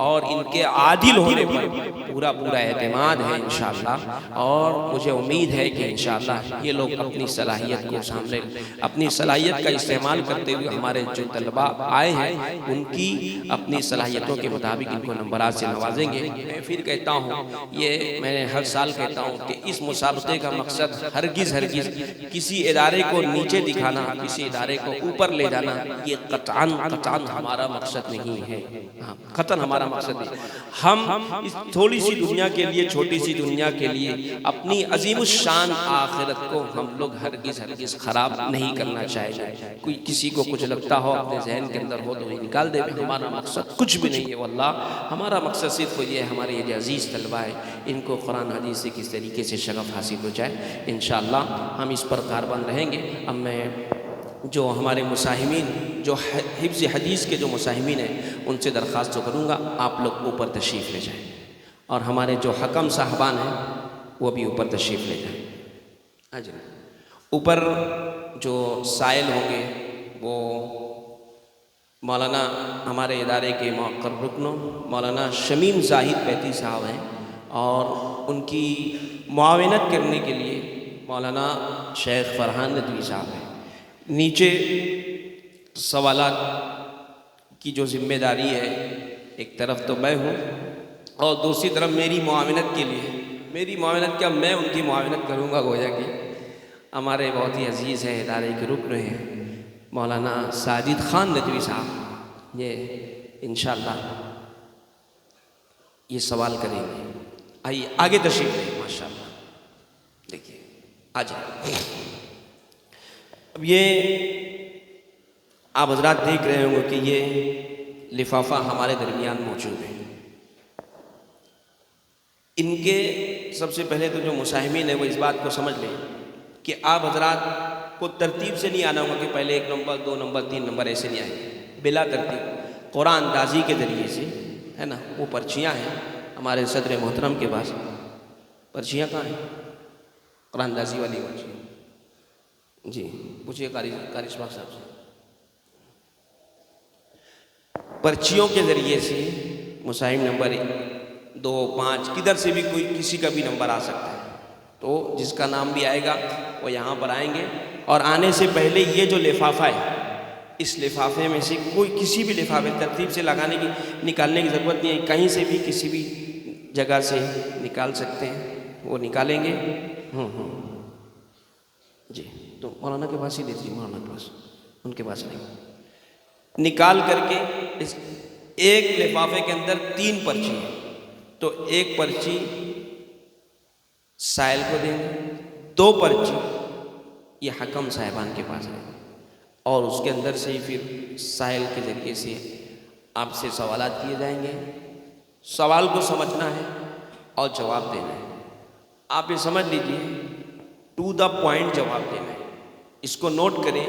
اور ان کے عادل ہونے پر پورا اعتماد ہے انشاءاللہ، اور مجھے امید ہے کہ انشاءاللہ یہ لوگ اپنی صلاحیت کو سامنے اپنی صلاحیت کا استعمال کرتے ہوئے ہمارے جو طلباء آئے ہیں ان کی اپنی صلاحیتوں کے مطابق ان کو نمبرات سے نوازیں گے۔ میں پھر کہتا ہوں، یہ میں نے ہر سال کہتا ہوں کہ اس مسابقے کا مقصد ہرگز کسی ادارے کو نیچے دکھانا، کسی ادارے کو اوپر لے جانا، یہ قطعاً ہمارا مقصد نہیں ہے، قطعاً ہمارا مقصد نہیں۔ ہم اس تھوڑی سی دنیا کے لیے، چھوٹی سی دنیا کے لیے اپنی عظیم الشان آخرت کو ہم لوگ ہرگز خراب نہیں کرنا چاہیے۔ کوئی کسی کو کچھ لگتا ہو اپنے ذہن کے اندر ہو تو وہ نکال دے، ہمارا مقصد کچھ بھی نہیں ہے واللہ۔ ہمارا مقصد صرف یہ ہے، ہمارے یہ جو عزیز طلبہ ہے ان کو قرآن حدیث سے کس طریقے سے شغف حاصل ہو جائے، انشاءاللہ ہم اس پر کاربند رہیں گے۔ اب میں جو ہمارے مساہمین، جو حفظ حدیث کے جو مساہمین ہیں ان سے درخواست کروں گا آپ لوگ اوپر تشریف لے جائیں، اور ہمارے جو حکم صاحبان ہیں وہ بھی اوپر تشریف لے جائیں۔ اوپر جو سائل ہوں گے وہ مولانا ہمارے ادارے کے موقر رکنوں مولانا شمیم زاہد بیتی صاحب ہیں، اور ان کی معاونت کرنے کے لیے مولانا شیخ فرحان ندوی صاحب ہیں۔ نیچے سوالات کی جو ذمہ داری ہے ایک طرف تو میں ہوں اور دوسری طرف میری معاونت کے لیے، میری معاونت کیا، میں ان کی معاونت کروں گا، گویا کہ ہمارے بہت ہی عزیز ہیں ادارے کے رکن ہیں مولانا ساجد خان ندوی صاحب، یہ انشاءاللہ یہ سوال کریں گے۔ آئیے آگے تشریف لیں، ماشاءاللہ دیکھیے آ جائیں۔ اب یہ آپ حضرات دیکھ رہے ہوں گے کہ یہ لفافہ ہمارے درمیان موجود ہے۔ ان کے سب سے پہلے تو جو مساہمین ہیں وہ اس بات کو سمجھ لیں کہ آپ حضرات کو ترتیب سے نہیں آنا ہوگا کہ پہلے 1 نمبر 2 نمبر 3 نمبر ایسے نہیں آئیں گے، بلا ترتیب قرآن اندازی کے ذریعے سے، ہے نا۔ وہ پرچیاں ہیں ہمارے صدر محترم کے پاس، پرچیاں کہاں ہیں؟ قرآن اندازی والی پرچیاں، جی پوچھئے قاری اشفاق صاحب سے۔ پرچیوں کے ذریعے سے مساہم نمبر 2 5 کدھر سے بھی کوئی کسی کا بھی نمبر آ سکتا ہے، تو جس کا نام بھی آئے گا وہ یہاں پر آئیں گے، اور آنے سے پہلے یہ جو لفافہ ہے اس لفافے میں سے کوئی کسی بھی لفافے ترتیب سے نکالنے کی ضرورت نہیں ہے، کہیں سے بھی کسی بھی جگہ سے نکال سکتے ہیں، وہ نکالیں گے۔ جی تو مولانا کے پاس ہی دیجیے، مولانا کے پاس، ان کے پاس نہیں، نکال کر کے اس ایک لفافے کے اندر 3 پرچی ہیں، تو ایک پرچی سائل کو دیں گے، 2 پرچی یہ حکم صاحبان کے پاس رہیں گے، اور اس کے اندر سے ہی پھر سائل کے ذریعے سے آپ سے سوالات کیے جائیں گے۔ سوال کو سمجھنا ہے اور جواب دینا ہے۔ آپ یہ سمجھ لیجئے ٹو دا پوائنٹ جواب دینا ہے، اس کو نوٹ کریں۔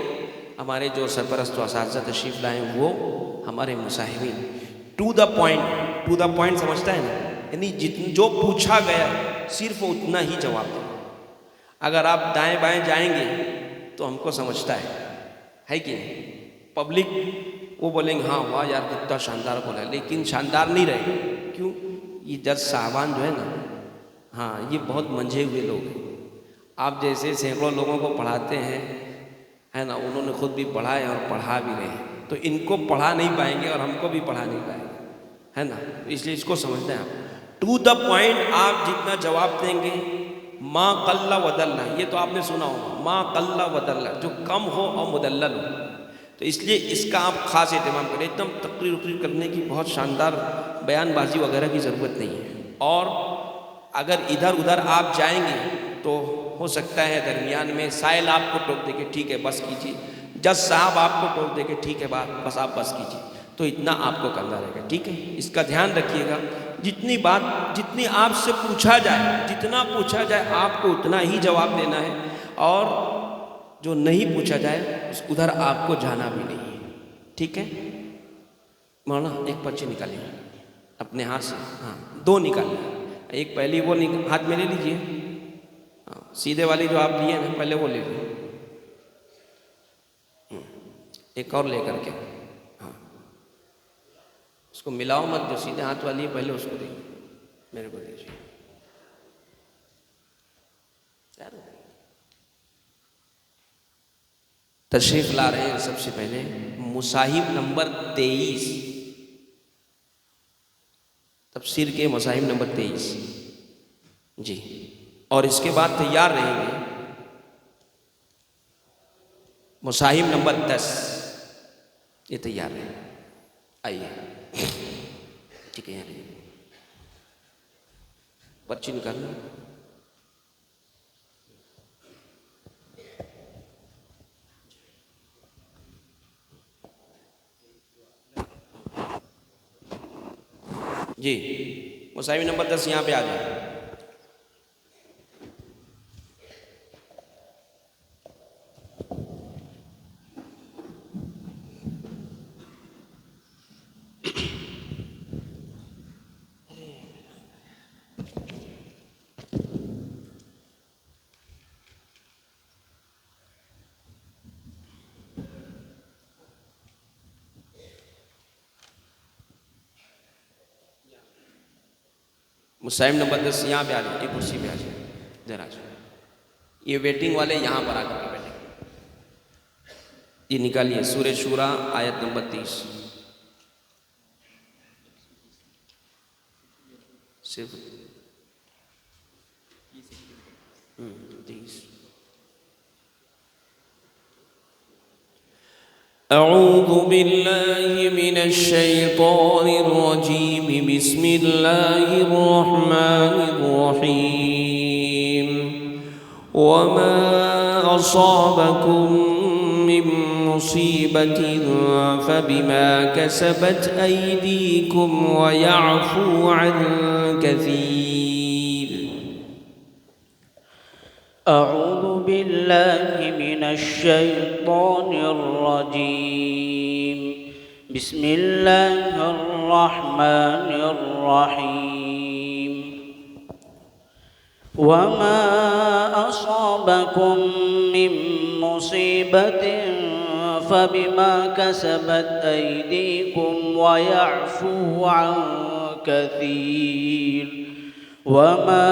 ہمارے جو سرپرست و اساتذہ تشریف لائیں وہ ہمارے مساہمین ٹو دا پوائنٹ سمجھتا ہے نا، یعنی جو پوچھا گیا صرف اتنا ہی جواب دیں۔ اگر آپ دائیں بائیں جائیں گے تو ہم کو سمجھتا ہے کہ نہیں، پبلک وہ بولیں گے ہاں واہ یار کتنا شاندار بولا، لیکن شاندار نہیں رہے گا۔ کیوں؟ یہ جج صاحبان جو ہے نا، ہاں یہ بہت منجھے ہوئے لوگ ہیں۔ آپ جیسے سینکڑوں لوگوں کو پڑھاتے ہیں، ہے نا، انہوں نے خود بھی پڑھا ہے اور پڑھا بھی رہے ہیں، تو ان کو پڑھا نہیں پائیں گے اور ہم کو بھی پڑھا نہیں پائیں گے، ہے نا۔ اس لیے اس کو سمجھتے ہیں آپ، ٹو دا پوائنٹ آپ جتنا جواب دیں گے، ما قل و دل، یہ تو آپ نے سنا ہوگا، ما قل و دل، جو کم ہو اور مدلل ہو، تو اس لیے اس کا آپ خاص اہتمام کریں۔ ایک دم تقریر کرنے کی بہت شاندار بیان بازی وغیرہ کی ضرورت نہیں ہے، اور اگر ادھر ادھر آپ جائیں گے تو ہو سکتا ہے درمیان میں سائل آپ کو ٹوک دے کہ ٹھیک ہے بس کیجیے، جج صاحب آپ کو ٹوک دے کہ ٹھیک ہے بس آپ بس کیجیے، تو اتنا آپ کو کرنا رہے گا، ٹھیک ہے۔ اس کا دھیان رکھیے گا، جتنی آپ سے پوچھا جائے، جتنا پوچھا جائے آپ کو اتنا ہی جواب دینا ہے، اور جو نہیں پوچھا جائے ادھر آپ کو جانا بھی نہیں ہے، ٹھیک ہے۔ مولانا ایک پرچی نکالیے اپنے ہاتھ سے، ہاں 2 نکالیے، ایک پہلی وہ ہاتھ میں لے لیجئے، سیدھے والی جو آپ لیے نا پہلے وہ لے لیجیے، ایک اور لے کر کے، ہاں اس کو ملاؤ مت، جو سیدھے ہاتھ والی ہے پہلے اس کو دیجیے، میرے کو دیجیے۔ تشریف لا رہے ہیں سب سے پہلے مصاحب نمبر 23، تفسیر کے مصاحب نمبر 23 جی، اور اس کے بعد تیار رہیں گے مصاحب نمبر 10، یہ تیار ہے، آئیے ٹھیک ہے، یہاں پرچی نکالنا۔ جی مصاحب نمبر 10 یہاں پہ آ جائیں۔ مصاحب نمبر 10 یہاں پہ آ جائیں، ایک کرسی پہ آ جائیں، ذرا یہ ویٹنگ والے یہاں پر آ کر کے بیٹھیں۔ یہ نکالیے سورہ شورا آیت نمبر 30، صرف 30۔
أعوذ بالله من الشيطان الرجيم بسم الله الرحمن الرحيم وما أصابكم من مصيبة فبما كسبت أيديكم ويعفو عن كثير
أعوذ بالله من الشيطان الرجيم بسم الله الرحمن الرحيم وما أصابكم من مصيبة فبما كسبت أيديكم ويعفو عن كثير وما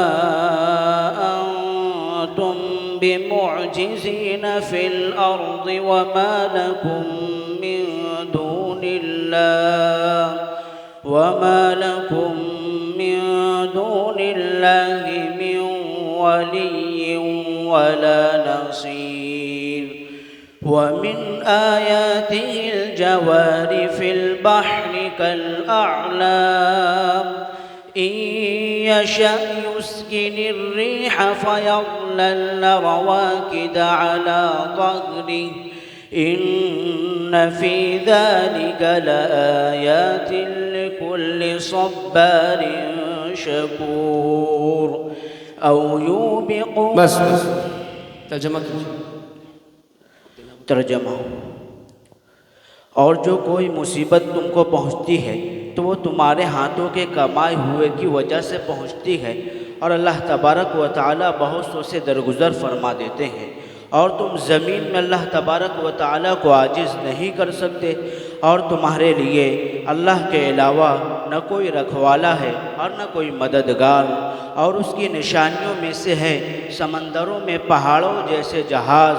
أنتم بمعجزين في الأرض وما لكم من دون الله من ولي ولا نصير ومن آياته الجوار في البحر كالأعلام إن يشأ يسكن الريح فيظللن رواكد على ظهره إن في ذلك لآيات لكل صبار شكور أو يوبق
بس ترجمہ کیجیے۔
ترجمہ: اور جو کوئی مصیبت تم کو پہنچتی ہے تو وہ تمہارے ہاتھوں کے کمائے ہوئے کی وجہ سے پہنچتی ہے، اور اللہ تبارک و تعالی بہت سو سے درگزر فرما دیتے ہیں، اور تم زمین میں اللہ تبارک و تعالی کو عاجز نہیں کر سکتے، اور تمہارے لیے اللہ کے علاوہ نہ کوئی رکھوالا ہے اور نہ کوئی مددگار، اور اس کی نشانیوں میں سے ہے سمندروں میں پہاڑوں جیسے جہاز،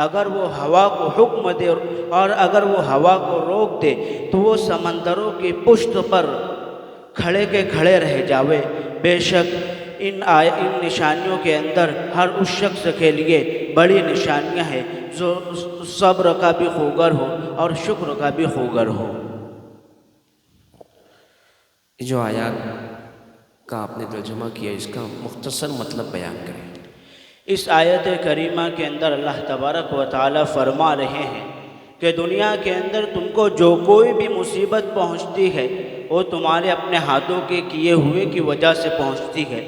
اگر وہ ہوا کو حکم دے اور اگر وہ ہوا کو روک دے تو وہ سمندروں کی پشت پر کھڑے کے کھڑے رہ جاوے۔ بے شک ان نشانیوں کے اندر ہر اس شخص کے لیے بڑی نشانیاں ہیں جو صبر کا بھی خوگر ہو اور شکر کا بھی خوگر ہو۔
جو آیات کا آپ نے ترجمہ کیا اس کا مختصر مطلب بیان کریں۔
اس آیت کریمہ کے اندر اللہ تبارک و تعالی فرما رہے ہیں کہ دنیا کے اندر تم کو جو کوئی بھی مصیبت پہنچتی ہے وہ تمہارے اپنے ہاتھوں کے کیے ہوئے کی وجہ سے پہنچتی ہے۔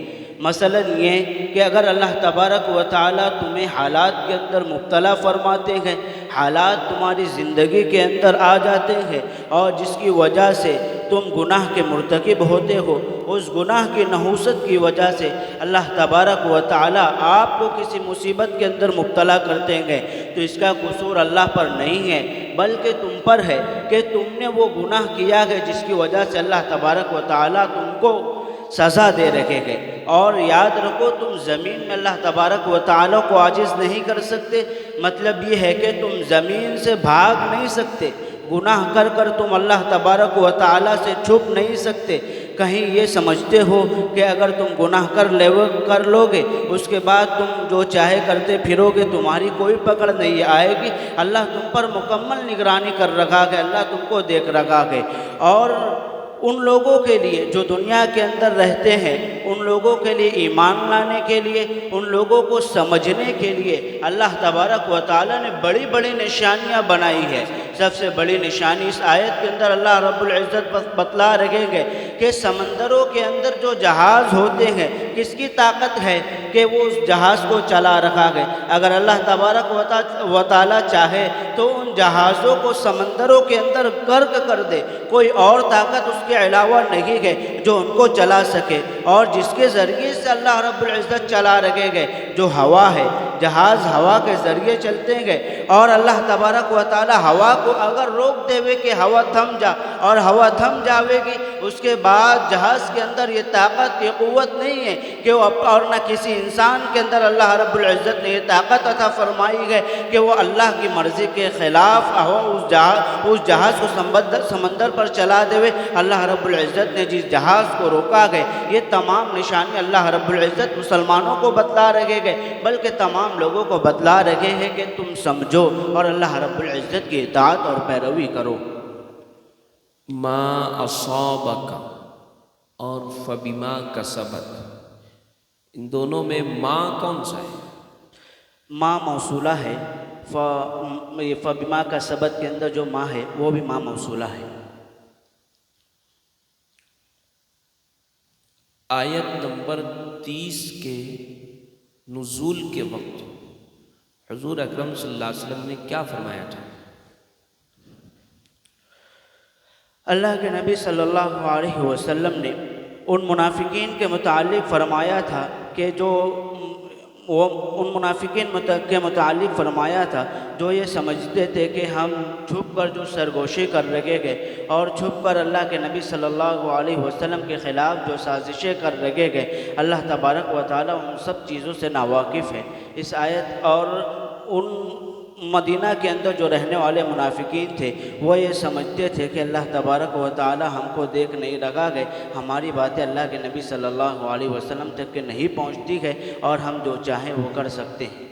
مثلا یہ کہ اگر اللہ تبارک و تعالیٰ تمہیں حالات کے اندر مبتلا فرماتے ہیں، حالات تمہاری زندگی کے اندر آ جاتے ہیں اور جس کی وجہ سے تم گناہ کے مرتکب ہوتے ہو، اس گناہ کی نحوست کی وجہ سے اللہ تبارک و تعالی آپ کو کسی مصیبت کے اندر مبتلا کر دیں گے، تو اس کا قصور اللہ پر نہیں ہے بلکہ تم پر ہے کہ تم نے وہ گناہ کیا ہے جس کی وجہ سے اللہ تبارک و تعالی تم کو سزا دے رکھے گے۔ اور یاد رکھو تم زمین میں اللہ تبارک و تعالی کو عاجز نہیں کر سکتے، مطلب یہ ہے کہ تم زمین سے بھاگ نہیں سکتے، گناہ کر کر تم اللہ تبارک و تعالی سے چھپ نہیں سکتے۔ کہیں یہ سمجھتے ہو کہ اگر تم گناہ کر لو گے اس کے بعد تم جو چاہے کرتے پھرو گے، تمہاری کوئی پکڑ نہیں آئے گی، اللہ تم پر مکمل نگرانی کر رکھا ہے، اللہ تم کو دیکھ رکھا ہے۔ اور ان لوگوں کے لیے جو دنیا کے اندر رہتے ہیں، ان لوگوں کے لیے ایمان لانے کے لیے، ان لوگوں کو سمجھنے کے لیے اللہ تبارک و تعالیٰ نے بڑی بڑی نشانیاں بنائی ہے۔ سب سے بڑی نشانی اس آیت کے اندر اللہ رب العزت بتلا رکھیں گے کہ سمندروں کے اندر جو جہاز ہوتے ہیں، کس کی طاقت ہے کہ وہ اس جہاز کو چلا رکھا ہے؟ اگر اللہ تبارک و تعالیٰ چاہے تو ان جہازوں کو سمندروں کے اندر غرق کر دے، کوئی اور طاقت اس کے علاوہ نہیں ہے جو ان کو چلا سکے۔ اور جس کے ذریعے سے اللہ رب العزت چلا رکھیں گے جو ہوا ہے، جہاز ہوا کے ذریعے چلتے ہیں، اور اللہ تبارک و تعالی ہوا کو اگر روک دے کہ ہوا تھم جا، اور ہوا تھم جاوے گی، اس کے بعد جہاز کے اندر یہ طاقت، یہ قوت نہیں ہے کہ وہ، اور نہ کسی انسان کے اندر اللہ رب العزت نے یہ طاقت عطا فرمائی ہے کہ وہ اللہ کی مرضی کے خلاف اس جہاز کو سمندر پر چلا دے۔ اللہ رب العزت نے جس جہاز کو روکا گئے، یہ تمام نشانی اللہ رب العزت مسلمانوں کو بتلا رکھے گئے، بلکہ تمام لوگوں کو بتلا رکھے ہیں کہ تم سمجھو اور اللہ رب العزت کی اطاعت اور پیروی کرو۔
ما اصابک اور فبما کسبت، ان دونوں میں ما کون سا ہے؟
ما موصولہ ہے، فبما کسبت کے اندر جو ما ہے وہ بھی ما موصولہ ہے۔
آیت نمبر 30 کے نزول کے وقت حضور اکرم صلی اللہ علیہ وسلم نے کیا فرمایا تھا؟
اللہ کے نبی صلی اللہ علیہ وسلم نے ان منافقین کے متعلق فرمایا تھا کہ ان منافقین کے متعلق فرمایا تھا جو یہ سمجھتے تھے کہ ہم چھپ کر جو سرگوشی کر رکھے گئے اور چھپ کر اللہ کے نبی صلی اللہ علیہ وسلم کے خلاف جو سازشیں کر رکھے گئے، اللہ تبارک و تعالیٰ ان سب چیزوں سے ناواقف ہے۔ اس آیت اور ان مدینہ کے اندر جو رہنے والے منافقین تھے وہ یہ سمجھتے تھے کہ اللہ تبارک و تعالی ہم کو دیکھ نہیں رکھا گئے، ہماری باتیں اللہ کے نبی صلی اللہ علیہ وسلم تک کہ نہیں پہنچتی ہے اور ہم جو چاہیں وہ کر سکتے ہیں۔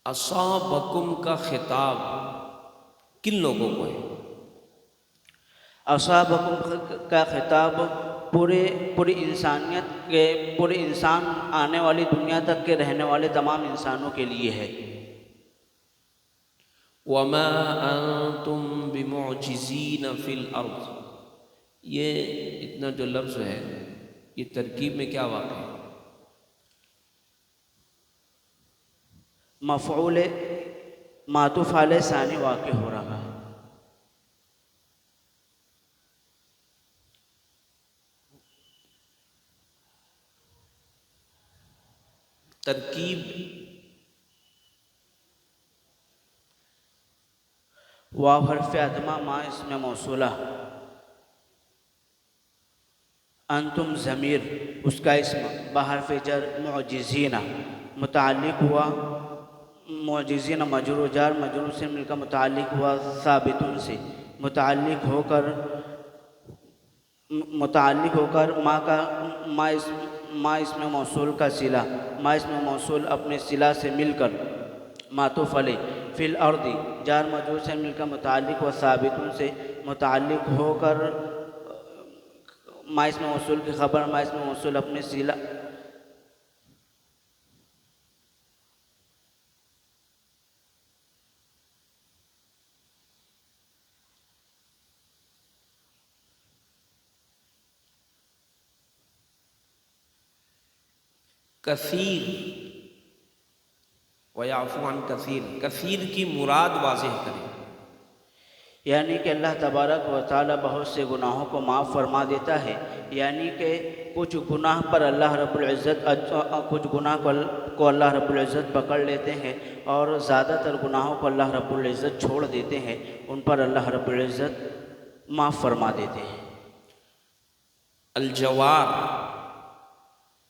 اصابکم کا خطاب کن لوگوں کو ہے؟
اصابکم کا خطاب پوری انسانیت کے، پورے انسان آنے والی دنیا تک کے رہنے والے تمام انسانوں کے لیے ہے۔
وما انتم بمعجزین فی الارض، یہ اتنا جو لفظ ہے یہ ترکیب میں کیا واقع ہے؟
مفعول معطوف علیہ ثانی واقع ہو رہا ہے۔
ترکیب
واو حرف ادمہ ما اسم موصولہ، انتم ضمیر اس کا اسم بحرف جر معجزین متعلق ہوا، معجزین مجرور جار مجرور سے مل کر متعلق ہوا ثابتن سے، متعلق ہو کر ما اسم موصول کا صلہ، ما اسم موصول اپنے صلہ سے مل کر معطوف علیہ، فی الارض جار مجرور سے مل کر متعلق و ثابتن سے متعلق ہو کر ما اسم موصول کی خبر، ما اسم موصول اپنے صلہ
کثیر ویعفو عن کثیر، کثیر کی مراد واضح کریں۔
یعنی کہ اللہ تبارک و تعالی بہت سے گناہوں کو معاف فرما دیتا ہے، یعنی کہ کچھ گناہ پر اللہ رب العزت کچھ گناہ کو اللہ رب العزت پکڑ لیتے ہیں، اور زیادہ تر گناہوں کو اللہ رب العزت چھوڑ دیتے ہیں، ان پر اللہ رب العزت معاف فرما دیتے ہیں۔
الجوار،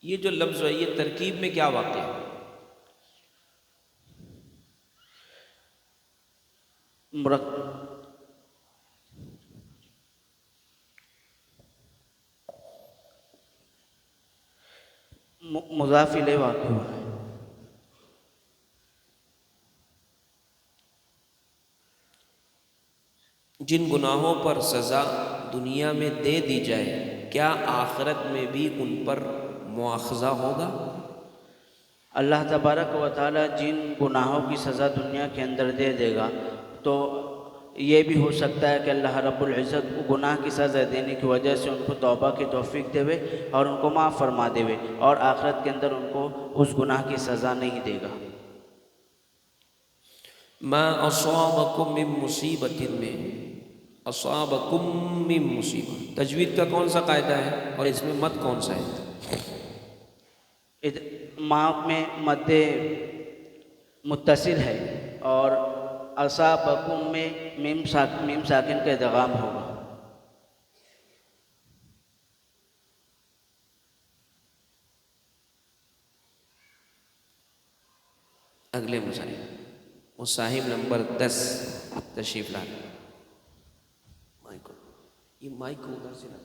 یہ جو لفظ ہے یہ ترکیب میں کیا واقع ہے؟
مضاف الیہ واقع ہوا ہے۔
جن گناہوں پر سزا دنیا میں دے دی جائے، کیا آخرت میں بھی ان پر مواخذہ ہوگا؟
اللہ تبارک و تعالی جن گناہوں کی سزا دنیا کے اندر دے دے گا، تو یہ بھی ہو سکتا ہے کہ اللہ رب العزت کو گناہ کی سزا دینے کی وجہ سے ان کو توبہ کی توفیق دے اور ان کو معاف فرما دے، اور آخرت کے اندر ان کو اس گناہ کی سزا نہیں دے گا۔
ما اصابکم من مصیبت میں اصابکم من مصیبت، تجوید کا کون سا قاعدہ ہے اور اس میں مد کون سا ہے؟
ما میں مد متصل ہے، اور اصابکم میں میم ساکن کا ادغام ہوگا۔
اگلے مصاحب نمبر 10 تشریف لائیں۔ یہ مائک کو ادھر سے لاؤ،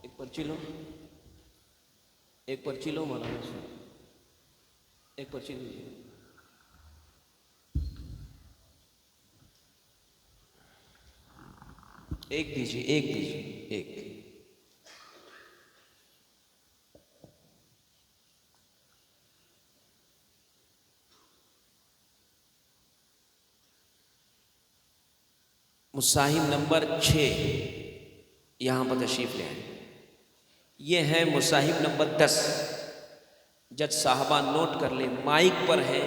ایک پرچی لو، ایک پرچی لو مولانا سے، ایک پرچی لیجیے۔ ایک دیجیے، ایک دیجیے، ایک۔ مصاحب نمبر 6 یہاں پر تشریف لے آئیں۔ یہ ہے مصاحب نمبر 10، جج صاحبہ نوٹ کر لیں، مائک پر ہے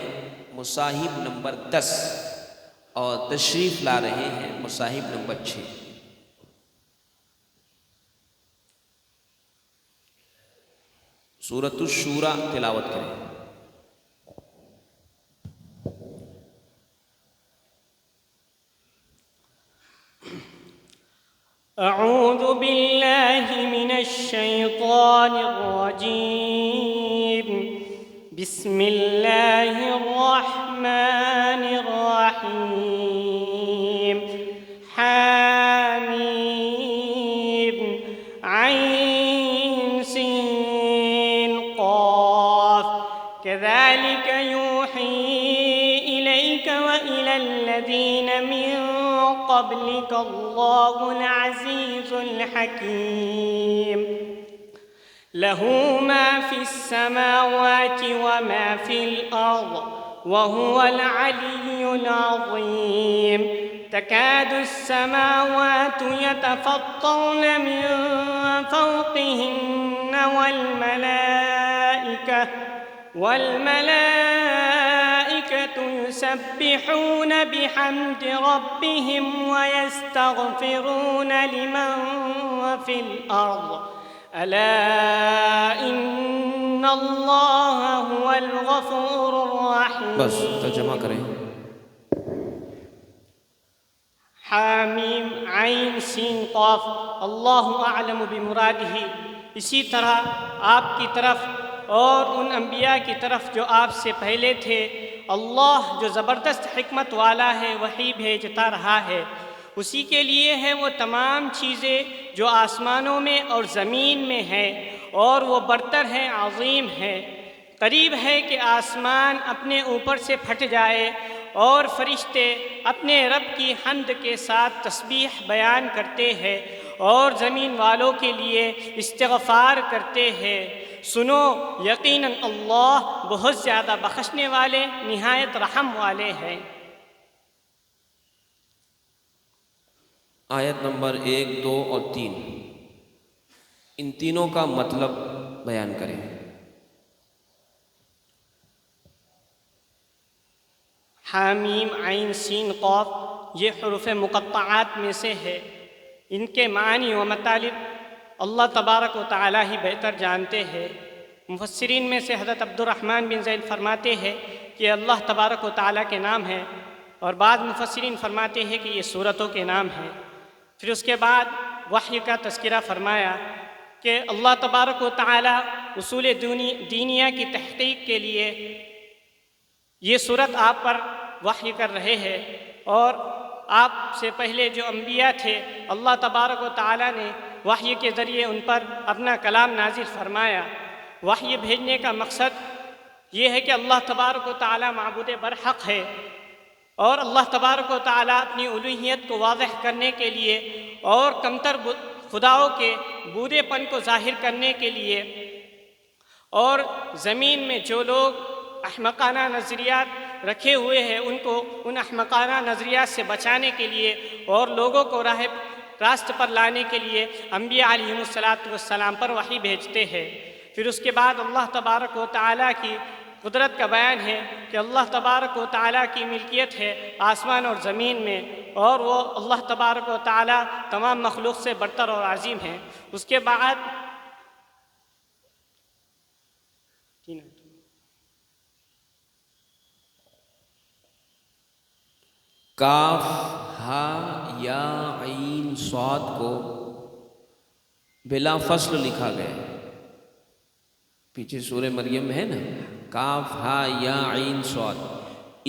مصاحب نمبر 10 اور تشریف لا رہے ہیں مصاحب نمبر 6۔ سورۃ الشورى تلاوت کریں۔
اعوذ باللہ من الشیطان الرجیم، بسم اللہ الرحمن الرحیم، حامیم عین سین قاف، كذلك يوحي إليك وإلى الذين من قبلك الله العزيز الحكيم، له ما في السماوات وما في الأرض وهو العلي العظيم، تكاد السماوات يتفطرن من فوقهن والملائكة يسبحون بحمد ربهم ويستغفرون لمن في الأرض، ألا إن الله هو الغفور الرحيم۔
بس ترجمہ کریں۔
حامیم عین سین قاف، اللہ اعلم بمرادہ۔ اسی طرح آپ کی طرف اور ان انبیاء کی طرف جو آپ سے پہلے تھے، اللہ جو زبردست حکمت والا ہے، وحی بھیجتا رہا ہے، اسی کے لیے ہے وہ تمام چیزیں جو آسمانوں میں اور زمین میں ہیں، اور وہ برتر ہے، عظیم ہے۔ قریب ہے کہ آسمان اپنے اوپر سے پھٹ جائے اور فرشتے اپنے رب کی حمد کے ساتھ تسبیح بیان کرتے ہیں اور زمین والوں کے لیے استغفار کرتے ہیں۔ سنو، یقیناً اللہ بہت زیادہ بخشنے والے، نہایت رحم والے ہیں۔
آیت نمبر 1، 2 اور 3، ان تینوں کا مطلب بیان کریں۔
حامیم عین سین قاف یہ حروف مقطعات میں سے ہے. ان کے معنی و مطالب اللہ تبارک و تعالی ہی بہتر جانتے ہیں. مفسرین میں سے حضرت عبد الرحمن بن زید فرماتے ہیں کہ اللہ تبارک و تعالی کے نام ہیں، اور بعض مفسرین فرماتے ہیں کہ یہ صورتوں کے نام ہیں. پھر اس کے بعد وحی کا تذکرہ فرمایا کہ اللہ تبارک و تعالی اصول دینیہ کی تحقیق کے لیے یہ صورت آپ پر وحی کر رہے ہیں، اور آپ سے پہلے جو انبیاء تھے اللہ تبارک و تعالی نے وحی کے ذریعے ان پر اپنا کلام نازل فرمایا. وحی بھیجنے کا مقصد یہ ہے کہ اللہ تبارک و تعالی معبود برحق ہے، اور اللہ تبارک و تعالی اپنی الوہیت کو واضح کرنے کے لیے اور کمتر خداؤں کے بودے پن کو ظاہر کرنے کے لیے، اور زمین میں جو لوگ احمقانہ نظریات رکھے ہوئے ہیں ان کو ان احمقانہ نظریات سے بچانے کے لیے اور لوگوں کو راست پر لانے کے لیے انبیاء علیہم السلام پر وحی بھیجتے ہیں. پھر اس کے بعد اللہ تبارک و تعالیٰ کی قدرت کا بیان ہے کہ اللہ تبارک و تعالیٰ کی ملکیت ہے آسمان اور زمین میں، اور وہ اللہ تبارک و تعالیٰ تمام مخلوق سے برتر اور عظیم ہیں. اس کے بعد
کاف ہا یا عین صاد کو بلا فصل لکھا گیا ہے. پیچھے سورہ مریم میں ہے نا، کاف ہا یا عین صاد،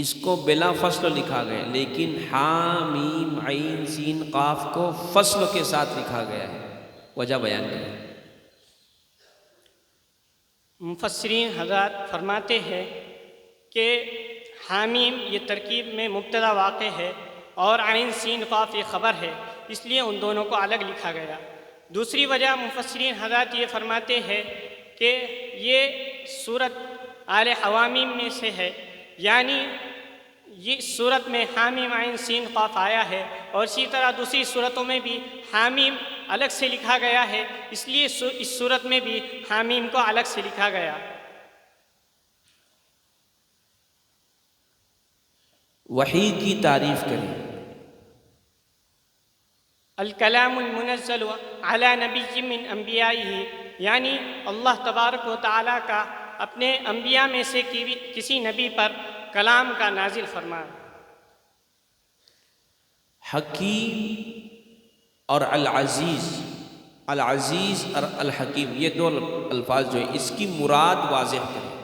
اس کو بلا فصل لکھا گیا، لیکن ہا میم عین سین قاف کو فصل کے ساتھ لکھا گیا ہے. وجہ بیان کریں.
مفسرین حضرات فرماتے ہیں کہ حامیم یہ ترکیب میں مبتدا واقع ہے اور عین سین قاف یہ خبر ہے، اس لیے ان دونوں کو الگ لکھا گیا. دوسری وجہ مفسرین حضرات یہ فرماتے ہیں کہ یہ صورت آل حوامیم میں سے ہے، یعنی یہ صورت میں حامیم عین سین قاف آیا ہے، اور اسی طرح دوسری صورتوں میں بھی حامیم الگ سے لکھا گیا ہے، اس لیے اس صورت میں بھی حامیم کو الگ سے لکھا گیا.
وحی کی تعریف کریں.
الکلام المنزل علی نبی من انبیائہ، یعنی اللہ تبارک و تعالیٰ کا اپنے انبیاء میں سے کسی نبی پر کلام کا نازل فرمان.
حکیم اور العزیز، العزیز اور الحکیم یہ دو الفاظ جو ہیں اس کی مراد واضح کریں.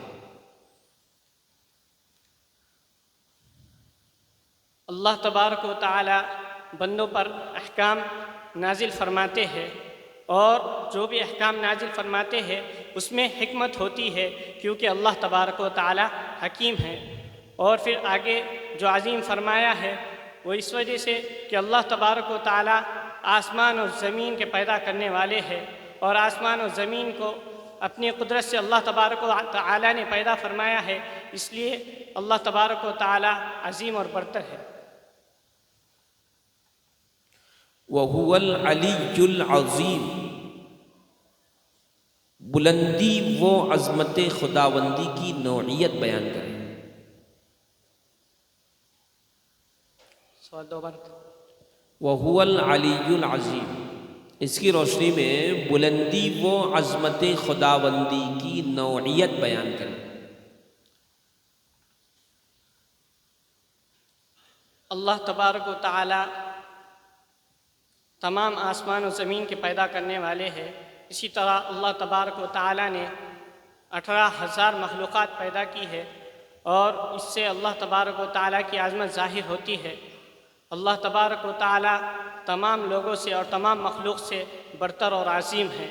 اللہ تبارک و تعالی بندوں پر احکام نازل فرماتے ہیں، اور جو بھی احکام نازل فرماتے ہیں اس میں حکمت ہوتی ہے، کیونکہ اللہ تبارک و تعالی حکیم ہے. اور پھر آگے جو عظیم فرمایا ہے وہ اس وجہ سے کہ اللہ تبارک و تعالی آسمان اور زمین کے پیدا کرنے والے ہیں، اور آسمان اور زمین کو اپنی قدرت سے اللہ تبارک و تعالی نے پیدا فرمایا ہے، اس لیے اللہ تبارک و تعالی عظیم اور برتر ہے.
وَهُوَ الْعَلِيُّ الْعَظِيمُ، بلندی و عظمت خداوندی کی نوعیت بیان کریں.
سوال دو بار.
وَهُوَ الْعَلِيُّ الْعَظِيمُ، اس کی روشنی میں بلندی و عظمت خداوندی کی نوعیت بیان کریں.
اللہ تبارک و تعالی تمام آسمان و زمین کے پیدا کرنے والے ہیں. اسی طرح اللہ تبارک و تعالی نے 18,000 مخلوقات پیدا کی ہے، اور اس سے اللہ تبارک و تعالی کی عظمت ظاہر ہوتی ہے. اللہ تبارک و تعالی تمام لوگوں سے اور تمام مخلوق سے برتر اور عظیم ہے،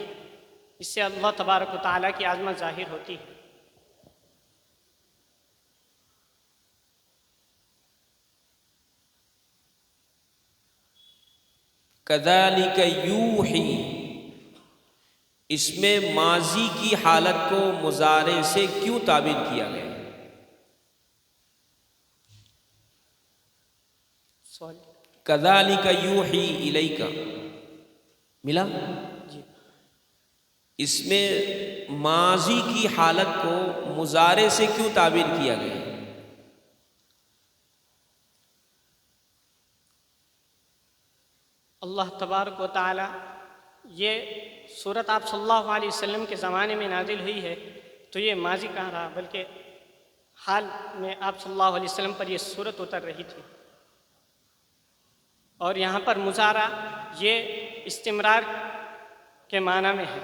اس سے اللہ تبارک و تعالی کی عظمت ظاہر ہوتی ہے.
کذالک یوحی، اس میں ماضی کی حالت کو مضارع سے کیوں تعبیر کیا گیا؟ کذالک یوحی الیک ملا؟ اس میں ماضی کی حالت کو مضارع سے کیوں تعبیر کیا گیا؟
اللہ تبارک و تعالی یہ صورت آپ صلی اللہ علیہ وسلم کے زمانے میں نازل ہوئی ہے تو یہ ماضی کہاں رہا، بلکہ حال میں آپ صلی اللہ علیہ وسلم پر یہ صورت اتر رہی تھی. اور یہاں پر مضارع یہ استمرار کے معنی میں ہے،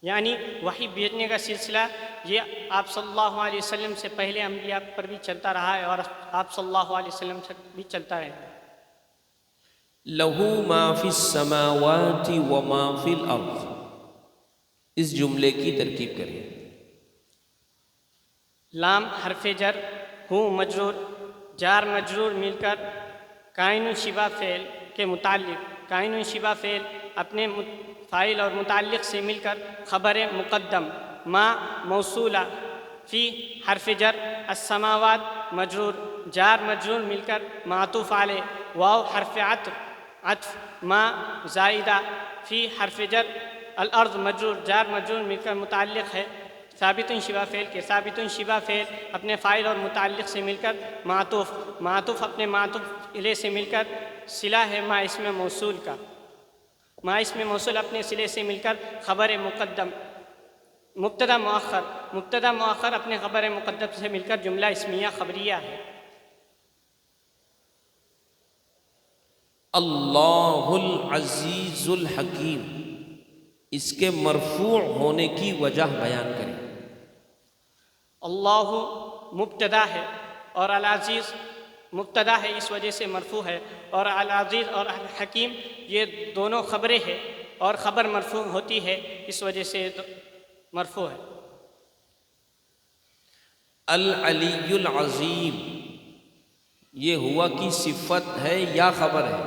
یعنی وحی بھیجنے کا سلسلہ یہ آپ صلی اللہ علیہ وسلم سے پہلے انبیاء پر بھی چلتا رہا ہے اور آپ صلی اللہ علیہ وسلم سے بھی چلتا رہے گا.
لہو ما فی السماوات و ما فی الارض، اس جملے کی ترکیب کریں.
لام حرف جر، ہوں مجرور، جار مجرور مل کر کائن و شبہ فعل کے متعلق، کائن و شبہ فعل اپنے فاعل اور متعلق سے مل کر خبر مقدم، ما موصولہ، فی حرف جر، السماوات مجرور، جار مجرور مل کر معطوف علیہ، واو حرف عطف، ما زائدہ، فی حرف جر، الارض مجرور، جار مجرور مل کر متعلق ہے ثابت شبہ فعل کے، ثابت شبہ فعل اپنے فاعل اور متعلق سے مل کر معطوف، معطوف اپنے معطوف الیہ سے مل کر صلہ ہے ما اسم موصول کا، ما اسم موصول اپنے صلے سے مل کر خبر مقدم، مبتدا مؤخر، مبتدا مؤخر اپنے خبر مقدم سے مل کر جملہ اسمیہ خبریہ ہے.
اللہ العزیز الحکیم، اس کے مرفوع ہونے کی وجہ بیان کریں.
اللہ مبتدا ہے اور العزیز مبتدا ہے، اس وجہ سے مرفوع ہے، اور العزیز اور الحکیم یہ دونوں خبریں ہیں اور خبر مرفوع ہوتی ہے اس وجہ سے مرفوع ہے.
العلی العظیم، یہ ہوا کی صفت ہے یا خبر ہے؟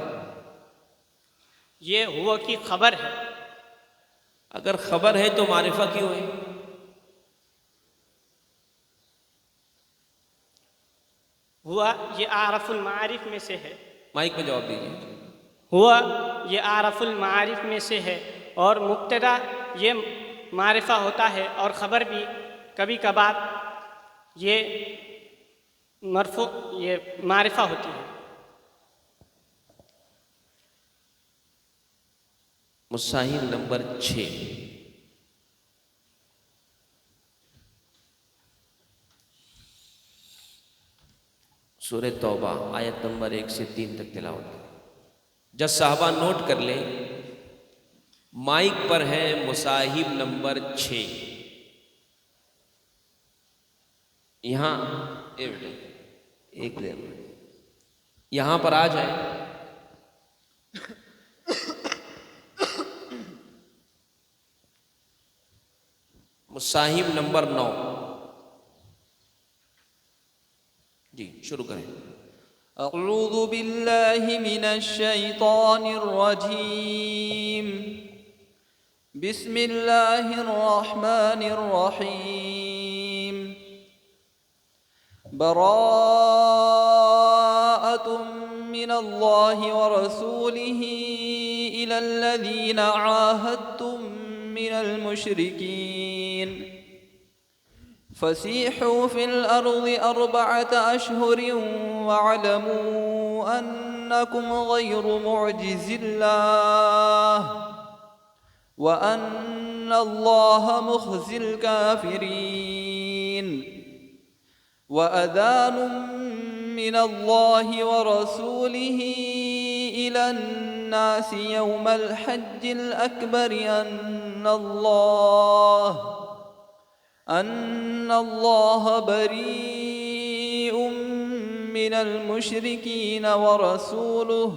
یہ ہوا کی خبر ہے.
اگر خبر ہے تو معرفہ کیوں ہے؟
ہوا یہ اعرف المعارف میں سے ہے.
مائک پہ جواب دیجیے.
ہوا یہ اعرف المعارف میں سے ہے اور مبتدا یہ معرفہ ہوتا ہے اور خبر بھی کبھی کبھار یہ مرفوع یہ معرفہ ہوتی ہے.
مصاحف نمبر 6، سورہ توبہ آیت نمبر 1 سے 3 تک تلاوت. جب صحابہ نوٹ کر لیں، مائک پر ہے مصاحف نمبر 6. یہاں ایک دیر یہاں پر آ جائے. مصاحف نمبر 9، جی شروع کریں.
اعوذ باللہ من الشیطان الرجیم، بسم اللہ الرحمن الرحیم. براءۃ من اللہ ورسولہ الی الذین عاہدتم من المشرکین فسیحوا فی الارض 4 اشہر واعلموا انکم غیر معجز اللہ وان اللہ مخزی الکافرین وأذان من الله ورسوله إلى الناس يوم الحج الأكبر أن الله بريء من المشركين ورسوله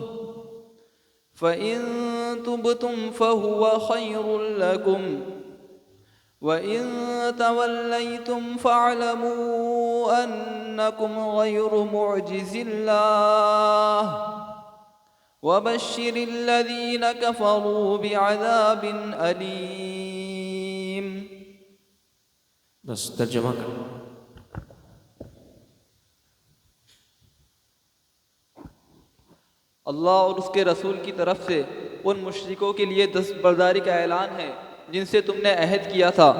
فإن تبتم فهو خير لكم وَإِن تَوَلَّيْتُمْ فَاعْلَمُوا أَنَّكُمْ غَيْرُ مُعْجِزِ اللَّهِ وَبَشِّرِ الَّذِينَ كَفَرُوا بِعَذَابٍ أَلِيمٍ.
بس ترجمہ کر.
اللہ اور اس کے رسول کی طرف سے ان مشرکوں کے لیے دستبرداری کا اعلان ہے جن سے تم نے عہد کیا تھا.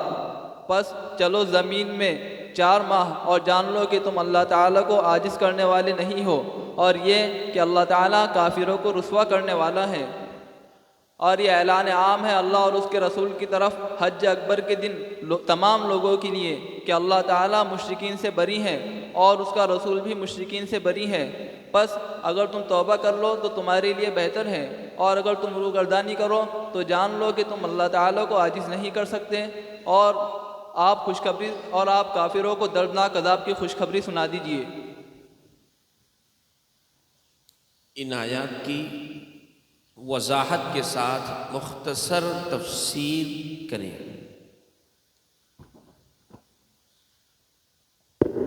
پس چلو زمین میں 4 ماہ اور جان لو کہ تم اللہ تعالیٰ کو عاجز کرنے والے نہیں ہو اور یہ کہ اللہ تعالیٰ کافروں کو رسوا کرنے والا ہے۔ اور یہ اعلان عام ہے اللہ اور اس کے رسول کی طرف حج اکبر کے دن تمام لوگوں کے لیے کہ اللہ تعالیٰ مشرکین سے بری ہے اور اس کا رسول بھی مشرکین سے بری ہے، بس اگر تم توبہ کر لو تو تمہارے لیے بہتر ہے، اور اگر تم روگردانی کرو تو جان لو کہ تم اللہ تعالیٰ کو عاجز نہیں کر سکتے، اور آپ خوشخبری اور آپ کافروں کو دردناک عذاب کی خوشخبری سنا دیجئے۔
ان آیات کی وضاحت کے ساتھ مختصر تفسیر کریں۔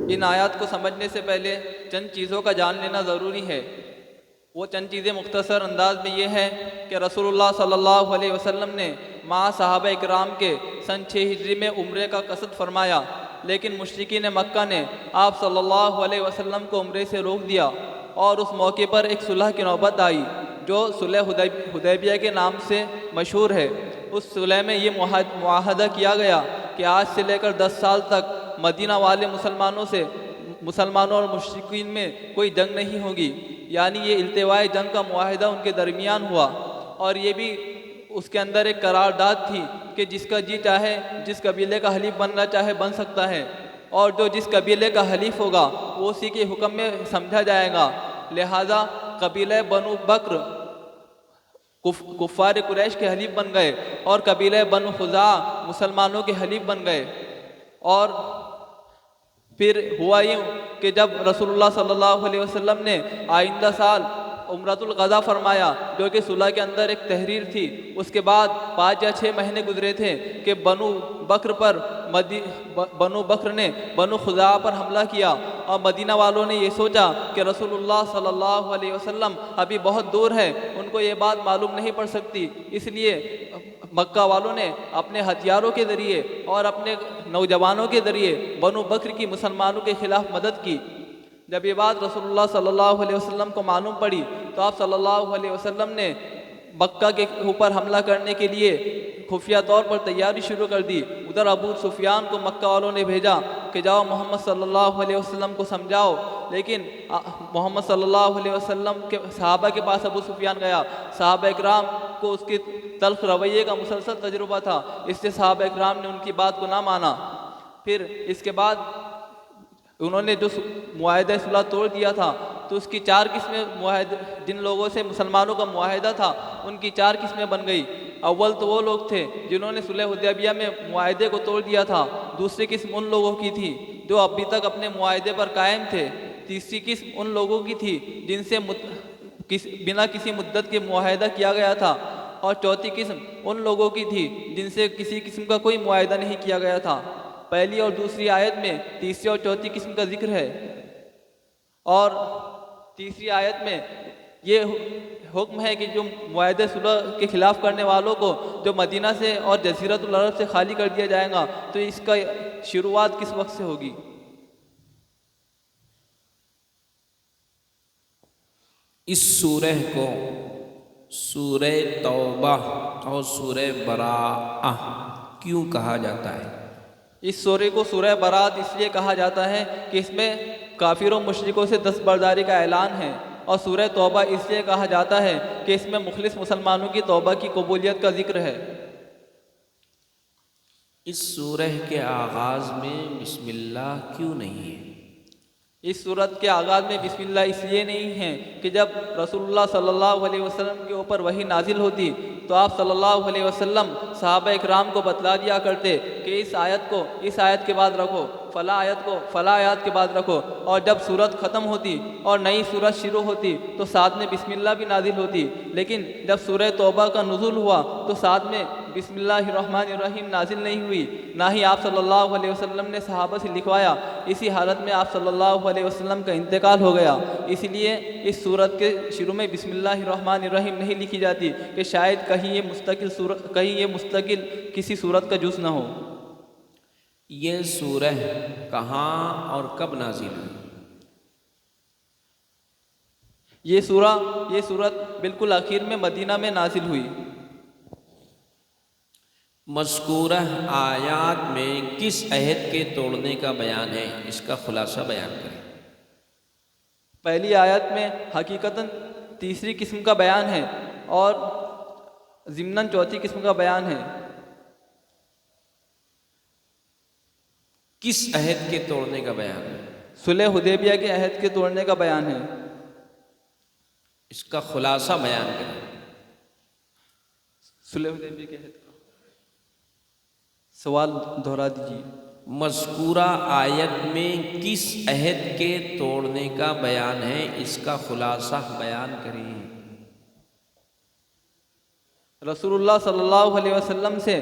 ان آیات کو سمجھنے سے پہلے چند چیزوں کا جان لینا ضروری ہے۔ وہ چند چیزیں مختصر انداز میں یہ ہے کہ رسول اللہ صلی اللہ علیہ وسلم نے مع صحابہ اکرام کے سن 6 ہجری میں عمرے کا قصد فرمایا، لیکن مشرکین مکہ نے آپ صلی اللہ علیہ وسلم کو عمرے سے روک دیا، اور اس موقع پر ایک صلح کی نوبت آئی جو صلح حدیبیہ کے نام سے مشہور ہے۔ اس صلح میں یہ معاہدہ کیا گیا کہ آج سے لے کر 10 سال تک مدینہ والے مسلمانوں اور مشرکین میں کوئی جنگ نہیں ہوگی، یعنی یہ التوائی جنگ کا معاہدہ ان کے درمیان ہوا، اور یہ بھی اس کے اندر ایک قرارداد تھی کہ جس کا جی چاہے جس قبیلے کا حلیف بننا چاہے بن سکتا ہے، اور جو جس قبیلے کا حلیف ہوگا وہ اسی کے حکم میں سمجھا جائے گا۔ لہذا قبیلہ بنو بکر کفار قریش کے حلیف بن گئے، اور قبیلہ بنو خزاعہ مسلمانوں کے حلیف بن گئے۔ اور پھر ہوا یہ کہ جب رسول اللہ صلی اللہ علیہ وسلم نے آئندہ سال عمرۃ القضا فرمایا، جو کہ صلح کے اندر ایک تحریر تھی، اس کے بعد 5 یا 6 مہینے گزرے تھے کہ بنو بکر نے بنو خزاعہ پر حملہ کیا، اور مدینہ والوں نے یہ سوچا کہ رسول اللہ صلی اللہ علیہ وسلم ابھی بہت دور ہے، ان کو یہ بات معلوم نہیں پڑ سکتی، اس لیے مکہ والوں نے اپنے ہتھیاروں کے ذریعے اور اپنے نوجوانوں کے ذریعے بنو بکر کی مسلمانوں کے خلاف مدد کی۔ جب یہ بات رسول اللہ صلی اللہ علیہ وسلم کو معلوم پڑی تو آپ صلی اللہ علیہ وسلم نے مکہ کے اوپر حملہ کرنے کے لیے خفیہ طور پر تیاری شروع کر دی۔ ادھر ابو سفیان کو مکہ والوں نے بھیجا کہ جاؤ محمد صلی اللہ علیہ وسلم کو سمجھاؤ، لیکن محمد صلی اللہ علیہ وسلم کے صحابہ کے پاس ابو سفیان گیا، صحابہ اکرام کو اس کے تلخ رویے کا مسلسل تجربہ تھا، اس سے صحابہ اکرام نے ان کی بات کو نہ مانا۔ پھر اس کے بعد انہوں نے جو معاہدہ صلح توڑ دیا تھا تو اس کی 4 قسمیں جن لوگوں سے مسلمانوں کا معاہدہ تھا ان کی 4 قسمیں بن گئی۔ اول تو وہ لوگ تھے جنہوں نے صلح حدیبیہ میں معاہدے کو توڑ دیا تھا، دوسری قسم ان لوگوں کی تھی جو ابھی تک اپنے معاہدے پر قائم تھے، تیسری قسم ان لوگوں کی تھی جن سے بنا کسی مدت کے معاہدہ کیا گیا تھا، اور چوتھی قسم ان لوگوں کی تھی جن سے کسی قسم کا کوئی معاہدہ نہیں کیا گیا تھا۔ پہلی اور دوسری آیت میں تیسری اور چوتھی قسم کا ذکر ہے، اور تیسری آیت میں یہ حکم ہے کہ جو معاہدہ صلح کے خلاف کرنے والوں کو جو مدینہ سے اور جزیرۃ العرب سے خالی کر دیا جائے گا، تو اس کا شروعات کس وقت سے ہوگی؟
اس سورہ کو سورہ توبہ اور سورہ براءہ کیوں کہا جاتا ہے؟
اس سورہ کو سورہ برات اس لیے کہا جاتا ہے کہ اس میں کافروں مشرکوں سے دستبرداری کا اعلان ہے، اور سورہ توبہ اس لیے کہا جاتا ہے کہ اس میں مخلص مسلمانوں کی توبہ کی قبولیت کا ذکر ہے۔
اس سورہ کے آغاز میں بسم اللہ کیوں نہیں ہے؟
اس سورت کے آغاز میں بسم اللہ اس لیے نہیں ہے کہ جب رسول اللہ صلی اللہ علیہ وسلم کے اوپر وحی نازل ہوتی تو آپ صلی اللہ علیہ وسلم صحابہ اکرام کو بتلا دیا کرتے کہ اس آیت کو اس آیت کے بعد رکھو، فلاں آیت کو فلاں آیت کے بعد رکھو، اور جب سورت ختم ہوتی اور نئی سورت شروع ہوتی تو ساتھ میں بسم اللہ بھی نازل ہوتی، لیکن جب سورہ توبہ کا نزول ہوا تو ساتھ میں بسم اللہ الرحمن الرحیم نازل نہیں ہوئی، نہ ہی آپ صلی اللہ علیہ وسلم نے صحابہ سے لکھوایا۔ اسی حالت میں آپ صلی اللہ علیہ وسلم کا انتقال ہو گیا، اس لیے اس سورت کے شروع میں بسم اللہ الرحمن الرحیم نہیں لکھی جاتی کہ شاید کہیں یہ مستقل کسی سورت کا جز نہ ہو۔
یہ سورہ کہاں اور کب نازل ہوئی؟
یہ سورت بالکل آخر میں مدینہ میں نازل ہوئی۔
مذکورہ آیات میں کس عہد کے توڑنے کا بیان ہے؟ اس کا خلاصہ بیان کریں۔
پہلی آیت میں حقیقتاً تیسری قسم کا بیان ہے اور ضمناً چوتھی قسم کا بیان ہے۔
کس عہد کے توڑنے کا بیان ہے؟
صلح حدیبیہ کے عہد کے توڑنے کا بیان ہے۔
اس کا خلاصہ بیان کریں۔
صلح حدیبیہ کے عہد کا سوال دہرا دیجیے۔
مذکورہ آیت میں کس عہد کے توڑنے کا بیان ہے؟ اس کا خلاصہ بیان کریں۔
رسول اللہ صلی اللہ علیہ وسلم سے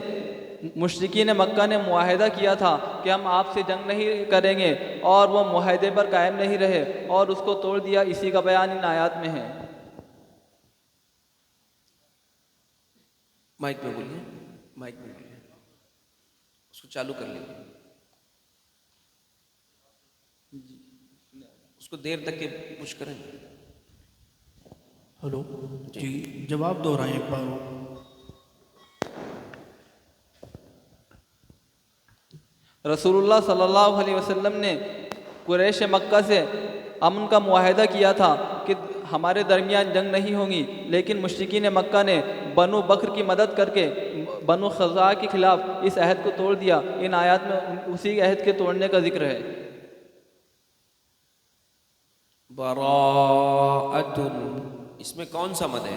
مشرکین مکہ نے معاہدہ کیا تھا کہ ہم آپ سے جنگ نہیں کریں گے، اور وہ معاہدے پر قائم نہیں رہے اور اس کو توڑ دیا۔ اسی کا بیان ان آیات میں ہے۔
مائک میں بولیے، مائک میں بولیے، اس کو چالو کر لیجیے، اس کو دیر تک کے پوچھ کریں۔
ہلو جی، جواب دہرائیں ایک بار۔
رسول اللہ صلی اللہ علیہ وسلم نے قریش مکہ سے امن کا معاہدہ کیا تھا کہ ہمارے درمیان جنگ نہیں ہوگی، لیکن مشرکین مکہ نے بنو بکر کی مدد کر کے بنو خزاع کے خلاف اس عہد کو توڑ دیا۔ ان آیات میں اسی عہد کے توڑنے کا ذکر ہے۔
براءۃ، اس میں کون سا مد ہے؟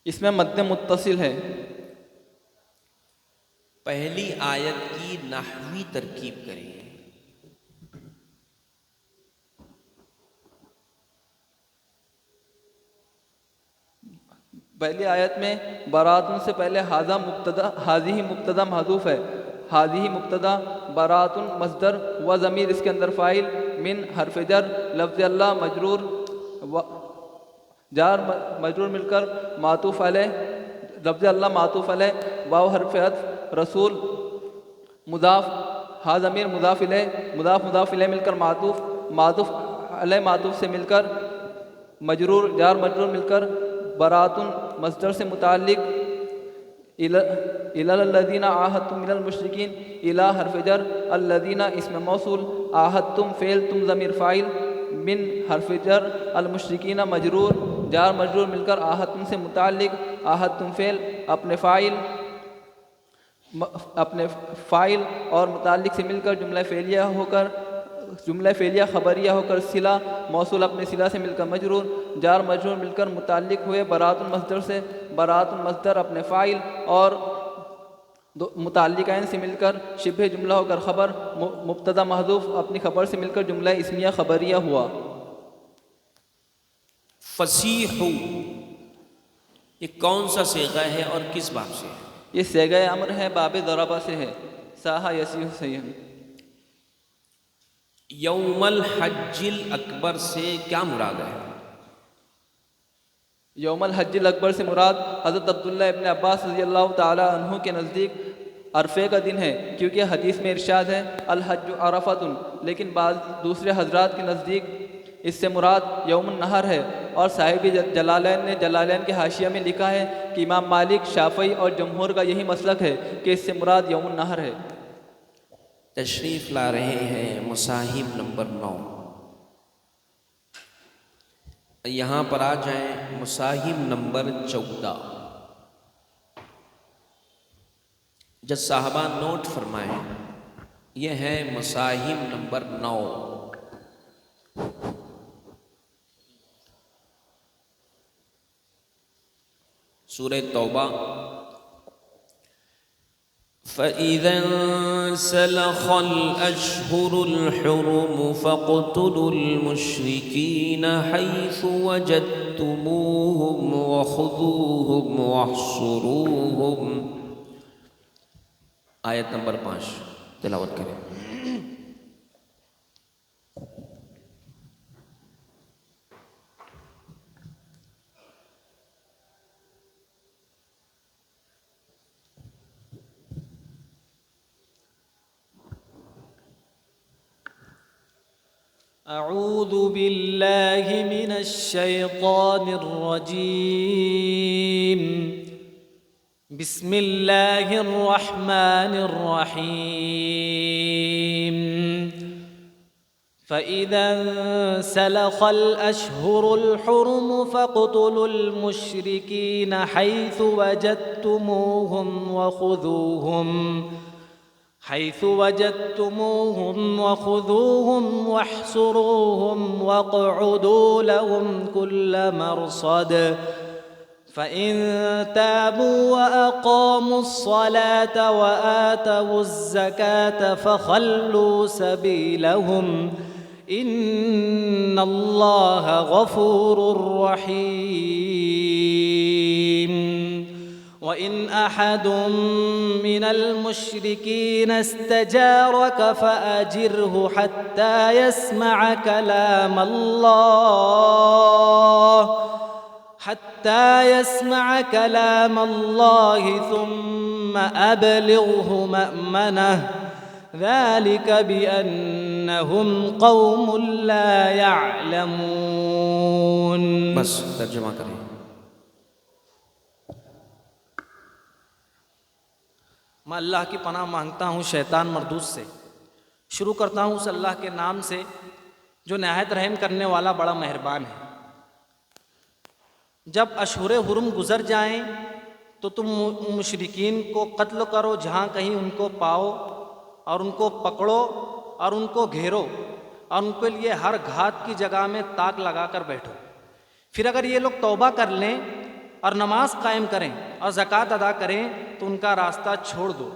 اس میں مد متصل ہے۔
پہلی آیت کی نحوی ترکیب کریں۔
پہلی آیت میں براتن سے پہلے حاضہ مبتدا، حاضی مبتدا محذوف ہے۔ حاضی مبتدا، براتن مصدر و ضمیر اس کے اندر فاعل، من حرف جر، لفظ اللہ مجرور، جار مجرور مل کر معطوف علیہ، لفظ اللہ معطوف علیہ، واو حرف عطف، رسول مضاف، ہا ضمیر مضاف الیہ، مضاف الیہ مل کر معطوف علیہ معطوف سے مل کر مجرور، جار مجرور مل کر براتن مصدر سے متعلق، الی الذین عاہدتم من المشرکین، الی حرف جر، الذین اسم موصول، عاہدتم فعل، تم ضمیر فاعل، من حرف جر، المشرکین مجرور، جار مجرور مل کر عاہدتم سے متعلق، عاہدتم فعل، اپنے فاعل اور متعلق سے مل کر جملہ فعلیہ ہو کر، جملہ فعلیہ خبریہ ہو کر صلہ، موصول اپنے صلہ سے مل کر مجرور، جار مجرور مل کر متعلق ہوئے برات المصدر سے، برات المصدر اپنے فاعل اور متعلقین سے مل کر شبہ جملہ ہو کر خبر، مبتدا محذوف اپنی خبر سے مل کر جملہ اسمیہ خبریہ ہوا۔
فصیح یہ کون سا صیغہ ہے اور کس باب سے ہے؟
یہ صیغہ امر ہے، باب ضربہ سے ہے۔ ساہا یسیح سیہن۔
یوم الحج الاکبر سے کیا مراد ہے؟
یوم الحج الاکبر سے مراد حضرت عبداللہ ابن عباس رضی اللہ تعالی عنہ کے نزدیک عرفے کا دن ہے، کیونکہ حدیث میں ارشاد ہے الحج عرفۃ، لیکن بعض دوسرے حضرات کے نزدیک اس سے مراد یوم النحر ہے، اور صاحب جلالین نے جلالین کے حاشیہ میں لکھا ہے کہ امام مالک، شافعی اور جمہور کا یہی مسلک ہے کہ اس سے مراد یوم النحر ہے۔
تشریف لا رہے ہیں مصاحب نمبر 9، یہاں پر آ جائیں مصاحب نمبر 14۔ جب صاحبہ نوٹ فرمائیں، یہ ہے مصاحب نمبر 9۔ سورہ توبہ، فَإِذَا انْسَلَخَ الْأَشْهُرُ الْحُرُمُ فَاقْتُلُوا الْمُشْرِكِينَ حَيْثُ وَجَدتُّمُوهُمْ وَخُذُوهُمْ وَاحْصُرُوهُمْ۔ آیت نمبر 5 تلاوت کریں۔
اعوذ باللہ من الشیطان الرجیم، بسم اللہ الرحمن الرحیم۔ فإذا انسلخ الأشهر الحرم فاقتلوا المشركين حيث وجدتموهم وخذوهم واحصروهم واقعدوا لهم كل مرصد فإن تابوا وأقاموا الصلاة وآتوا الزكاة فخلوا سبيلهم إن الله غفور رحيم وإن أحد من المشركين استجارك فأجره حتى يسمع كلام الله ثم أبلغه مأمنه ذلك بأنهم قوم لا يعلمون.
بس ترجمہ کریں.
میں اللہ کی پناہ مانگتا ہوں شیطان مردود سے. شروع کرتا ہوں اس اللہ کے نام سے جو نہایت رحم کرنے والا بڑا مہربان ہے. جب اشہر حرم گزر جائیں تو تم مشرکین کو قتل کرو جہاں کہیں ان کو پاؤ اور ان کو پکڑو اور ان کو گھیرو اور ان کے لیے ہر گھات کی جگہ میں تاک لگا کر بیٹھو. پھر اگر یہ لوگ توبہ کر لیں اور نماز قائم کریں اور زکوٰۃ ادا کریں تو ان کا راستہ چھوڑ دو.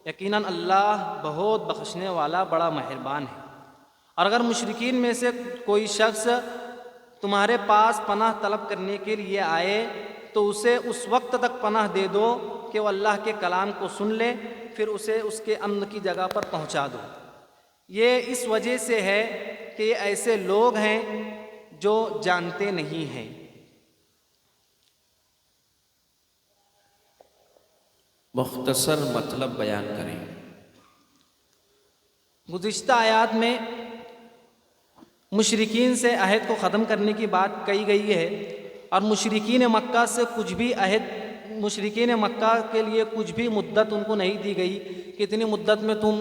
یقیناً اللہ بہت بخشنے والا بڑا مہربان ہے. اور اگر مشرکین میں سے کوئی شخص تمہارے پاس پناہ طلب کرنے کے لیے آئے تو اسے اس وقت تک پناہ دے دو کہ وہ اللہ کے کلام کو سن لے، پھر اسے اس کے امن کی جگہ پر پہنچا دو. یہ اس وجہ سے ہے کہ یہ ایسے لوگ ہیں جو جانتے نہیں ہیں.
مختصر مطلب بیان کریں.
گزشتہ آیات میں مشرکین سے عہد کو ختم کرنے کی بات کہی گئی ہے اور مشرکین مکہ سے کچھ بھی عہد، مشرکین مکہ کے لیے کچھ بھی مدت ان کو نہیں دی گئی کہ اتنی مدت میں تم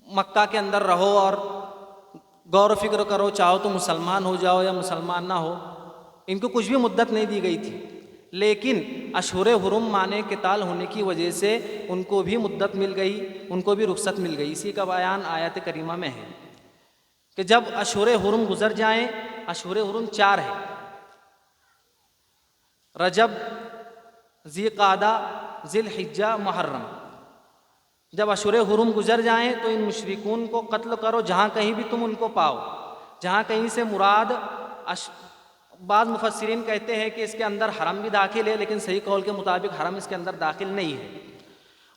مکہ کے اندر رہو اور غور و فکر کرو، چاہو تو مسلمان ہو جاؤ یا مسلمان نہ ہو. ان کو کچھ بھی مدت نہیں دی گئی تھی. لیکن اشہر حرم مانے قتال ہونے کی وجہ سے ان کو بھی مدت مل گئی، ان کو بھی رخصت مل گئی. اسی کا بیان آیت کریمہ میں ہے کہ جب اشہر حرم گزر جائیں، اشہر حرم 4 ہے: رجب، ذی قعدہ، ذی الحجہ، محرم. جب اشہر حرم گزر جائیں تو ان مشرکون کو قتل کرو جہاں کہیں بھی تم ان کو پاؤ. جہاں کہیں سے مراد بعض مفسرین کہتے ہیں کہ اس کے اندر حرم بھی داخل ہے، لیکن صحیح قول کے مطابق حرم اس کے اندر داخل نہیں ہے.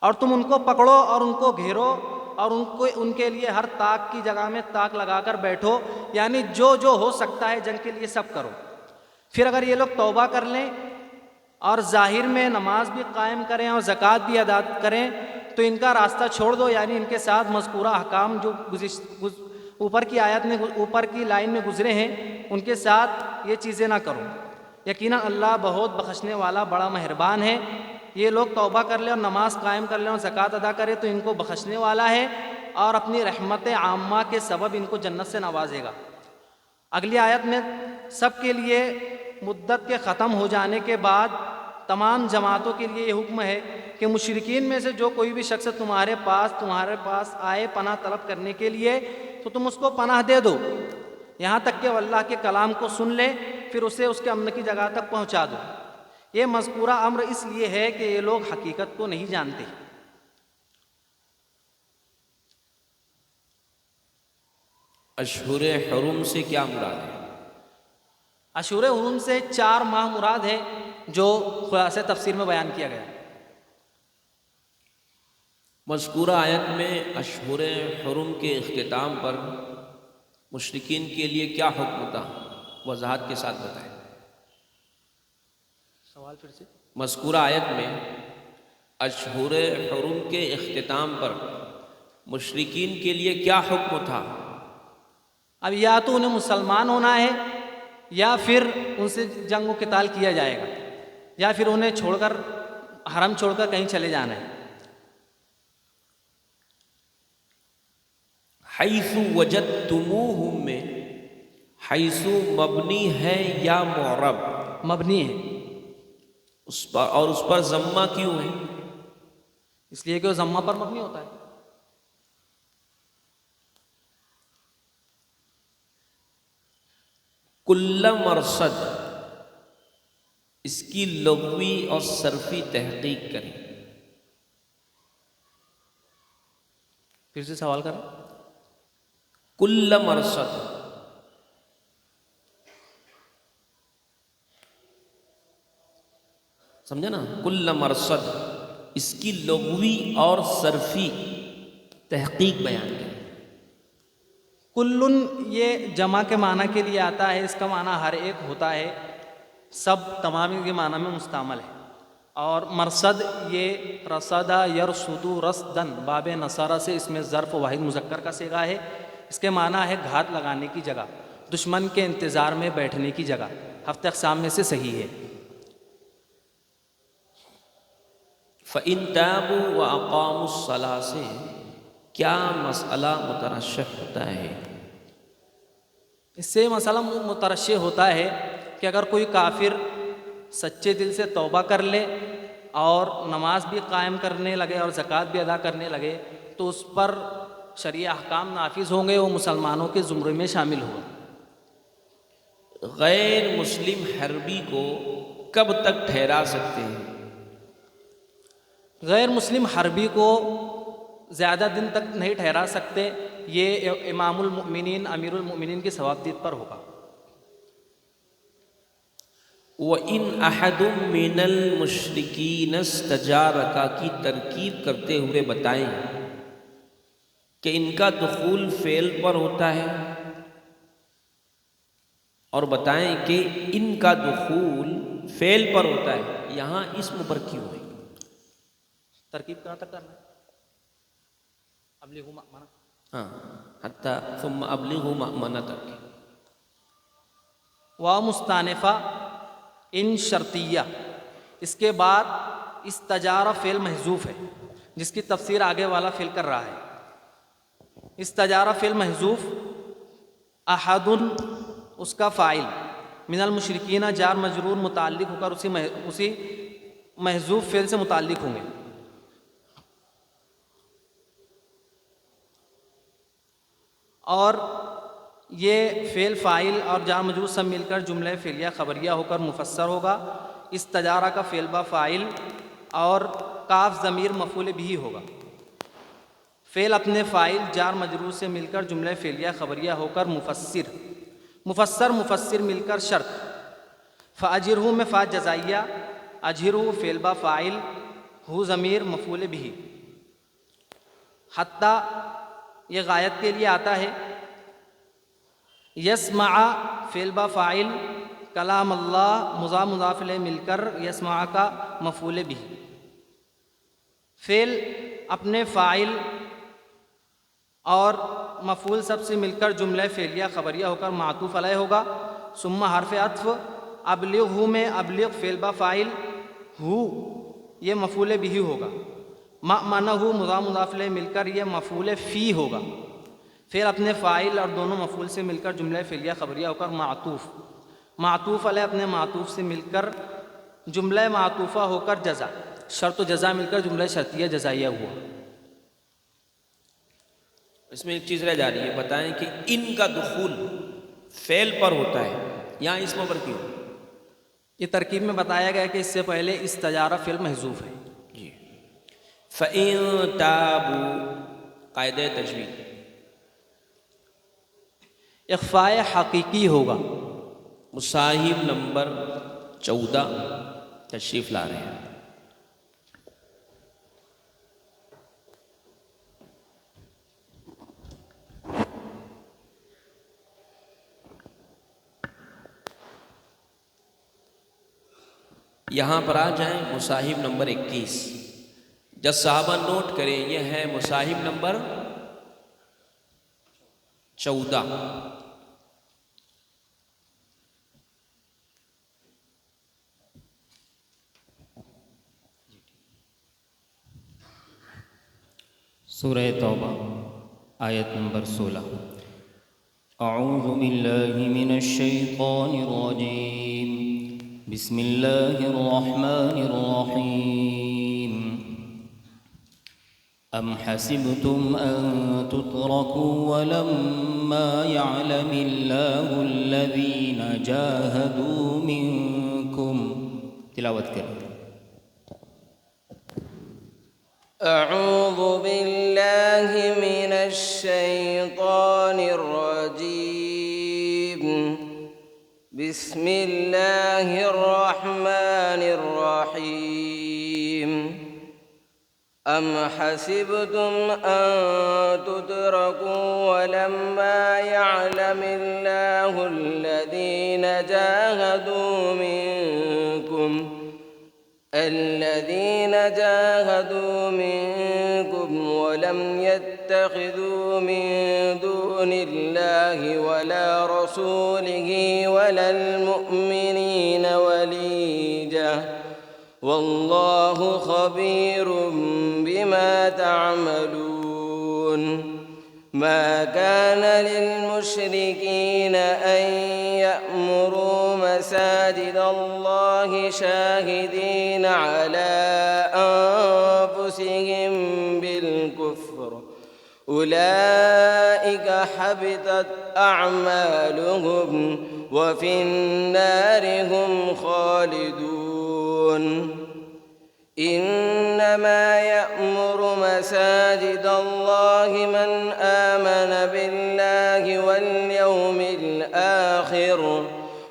اور تم ان کو پکڑو اور ان کو گھیرو اور ان کے لیے ہر تاک کی جگہ میں تاک لگا کر بیٹھو، یعنی جو ہو سکتا ہے جنگ کے لیے سب کرو. پھر اگر یہ لوگ توبہ کر لیں اور ظاہر میں نماز بھی قائم کریں اور زکوٰۃ بھی ادا کریں تو ان کا راستہ چھوڑ دو. یعنی ان کے ساتھ مذکورہ احکام جو اوپر کی آیت میں اوپر کی لائن میں گزرے ہیں ان کے ساتھ یہ چیزیں نہ کرو. یقیناً اللہ بہت بخشنے والا بڑا مہربان ہے. یہ لوگ توبہ کر لیں اور نماز قائم کر لیں اور زکوٰۃ ادا کریں تو ان کو بخشنے والا ہے اور اپنی رحمت عامہ کے سبب ان کو جنت سے نوازے گا. اگلی آیت میں سب کے لیے مدت کے ختم ہو جانے کے بعد تمام جماعتوں کے لیے یہ حکم ہے کہ مشرکین میں سے جو کوئی بھی شخص تمہارے پاس آئے پناہ طلب کرنے کے لیے تو تم اس کو پناہ دے دو یہاں تک کہ وہ اللہ کے کلام کو سن لے، پھر اسے اس کے امن کی جگہ تک پہنچا دو. یہ مذکورہ امر اس لیے ہے کہ یہ لوگ حقیقت کو نہیں جانتے.
اشہر حرم سے کیا مراد ہے؟
اشہر حرم سے 4 ماہ مراد ہے جو خلاصہ تفسیر میں بیان کیا گیا.
مذکورہ آیت میں اشہر حرم کے اختتام پر مشرکین کے لیے کیا حکم تھا، وضاحت کے ساتھ بتائیں.
سوال پھر سے.
مذکورہ آیت میں اشہر حرم کے اختتام پر مشرکین کے لیے کیا حکم تھا؟
اب یا تو انہیں مسلمان ہونا ہے یا پھر ان سے جنگ و قتال کیا جائے گا یا پھر انہیں چھوڑ کر حرم چھوڑ کر کہیں چلے جانا ہے.
حیث وجدتموہم میں حیث مبنی ہے یا معرب؟
مبنی ہے،
اس پر، اور اس پر ضمہ کیوں ہے؟
اس لیے کہ وہ ضمہ پر مبنی ہوتا ہے۔
کل مرصد، اس کی لغوی اور صرفی تحقیق کریں۔
پھر سے سوال کریں۔
کل مرصد، سمجھا نا؟ کل مرصد، اس کی لغوی اور صرفی تحقیق بیان کریں۔
کلن یہ جمع کے معنی کے لیے آتا ہے، اس کا معنی ہر ایک ہوتا ہے، سب تمام کے معنی میں مستعمل ہے۔ اور مرصد یہ رصدہ یرصد رصدن باب نصارہ سے اس میں ظرف واحد مذکر کا صیغہ ہے۔ اس کے معنی ہے گھات لگانے کی جگہ، دشمن کے انتظار میں بیٹھنے کی جگہ۔ ہفتہ اقسام میں سے صحیح ہے۔
فَإِن تَابُوا وَأَقَامُوا الصَّلَاةَ سے کیا مسئلہ مترشح ہوتا ہے؟
اس سے مسئلہ مترشح ہوتا ہے کہ اگر کوئی کافر سچے دل سے توبہ کر لے اور نماز بھی قائم کرنے لگے اور زکوٰۃ بھی ادا کرنے لگے تو اس پر شرعی احکام نافذ ہوں گے، وہ مسلمانوں کے زمرے میں شامل ہوگا۔
غیر مسلم حربی کو کب تک ٹھہرا سکتے ہیں؟
غیر مسلم حربی کو زیادہ دن تک نہیں ٹھہرا سکتے، یہ امام المؤمنین امیر المؤمنین کی ثوابدید پر ہوگا۔
وَإِنْ أَحَدٌ مِّنَ الْمُشْرِكِينَ اسْتَجَارَكَ کی ترکیب کرتے ہوئے بتائیں کہ ان کا دخول فعل پر ہوتا ہے، اور بتائیں کہ ان کا دخول فعل پر ہوتا ہے، یہاں اسم پر کیوں ہے؟
ترکیب کہاں تک کرنا ہے؟ ابلغوا مأمنہ،
ہاں، حتی ثم ابلغوا مأمنہ تک۔
مستانفہ ان شرطیہ، اس کے بعد استجارہ فعل محذوف ہے جس کی تفسیر آگے والا فعل کر رہا ہے۔ استجارہ فعل محذوف، احد اس کا فاعل، من المشرکین جار مجرور متعلق ہو کر اسی محذوف فعل سے متعلق ہوں گے۔ اور یہ فعل فاعل اور جار مجرور سب مل کر جملہ فعلیہ خبریہ ہو کر مفسر ہوگا۔ استجارہ کا فعل با فاعل اور کاف ضمیر مفعول بھی ہوگا۔ فعل اپنے فاعل جار مجرور سے مل کر جملہ فعلیہ خبریہ ہو کر مفسر مل کر شرط۔ فاجرہ میں فا جزائیہ، اجرہ فعل با فاعل، ہو ضمیر مفعول بھی۔ حتی یہ غایت کے لیے آتا ہے۔ یسمع فعل با فاعل، کلام اللہ مضاف مضاف الیہ مل کر یسمع کا مفعول بھی۔ فعل اپنے فاعل اور مفعول سب سے مل کر جملہ فعلیہ خبریہ ہو کر معطوف علیہ ہوگا۔ ثم حرف عطف، ابلغہ میں ابلغ فعل با فاعل، ہو یہ مفعول بھی ہوگا۔ مأمنہ مضاف مضاف الیہ مل کر یہ مفعول فی ہوگا۔ فعل اپنے فاعل اور دونوں مفعول سے مل کر جملہ فعلیہ خبریہ ہو کر معطوف علیہ اپنے معطوف سے مل کر جملہ معطوفہ ہو کر جزا، شرط و جزا مل کر جملہ شرطیہ جزائیہ ہوا۔
اس میں ایک چیز رہ جا رہی ہے، بتائیں کہ ان کا دخول فعل پر ہوتا ہے، یہاں اسم پر کیوں؟
یہ ترکیب میں بتایا گیا کہ اس سے پہلے استجارہ فعل محذوف ہے۔
جی۔ فَإِن تَابُوا قاعدہ تجوید،
اخفاء حقیقی ہوگا۔
مصاحب نمبر 14 تشریف لا رہے ہیں۔ یہاں پر آ جائیں مصاحب نمبر 21، جب صحابہ نوٹ کریں، یہ ہے مصاحب نمبر 14۔
سورہ توبہ آیت نمبر 16۔ اعوذ باللہ من الشیطان الرجیم، بسم اللہ الرحمن الرحیم۔ ام حسبتم ان تتركوا ولما يعلم الله الذين جاهدوا منكم۔ تلاوت کریں۔
اعوذ باللہ من الشیطان الرجیم، بسم اللہ الرحمن الرحیم۔ ام حسبتم ان تتركوا ولما يعلم الله الذين جاهدوا منكم ولم يتخذوا من دون الله ولا رسوله ولا المؤمنين وليجا والله خبير بما تعملون۔ ما كان للمشركين أن يأمروا مساجد الله شاهدين على أنفسهم بالكفر، أولئك حبطت أعمالهم وفي النار هم خالدون۔ إنما يأمر مساجد الله من آمن بالله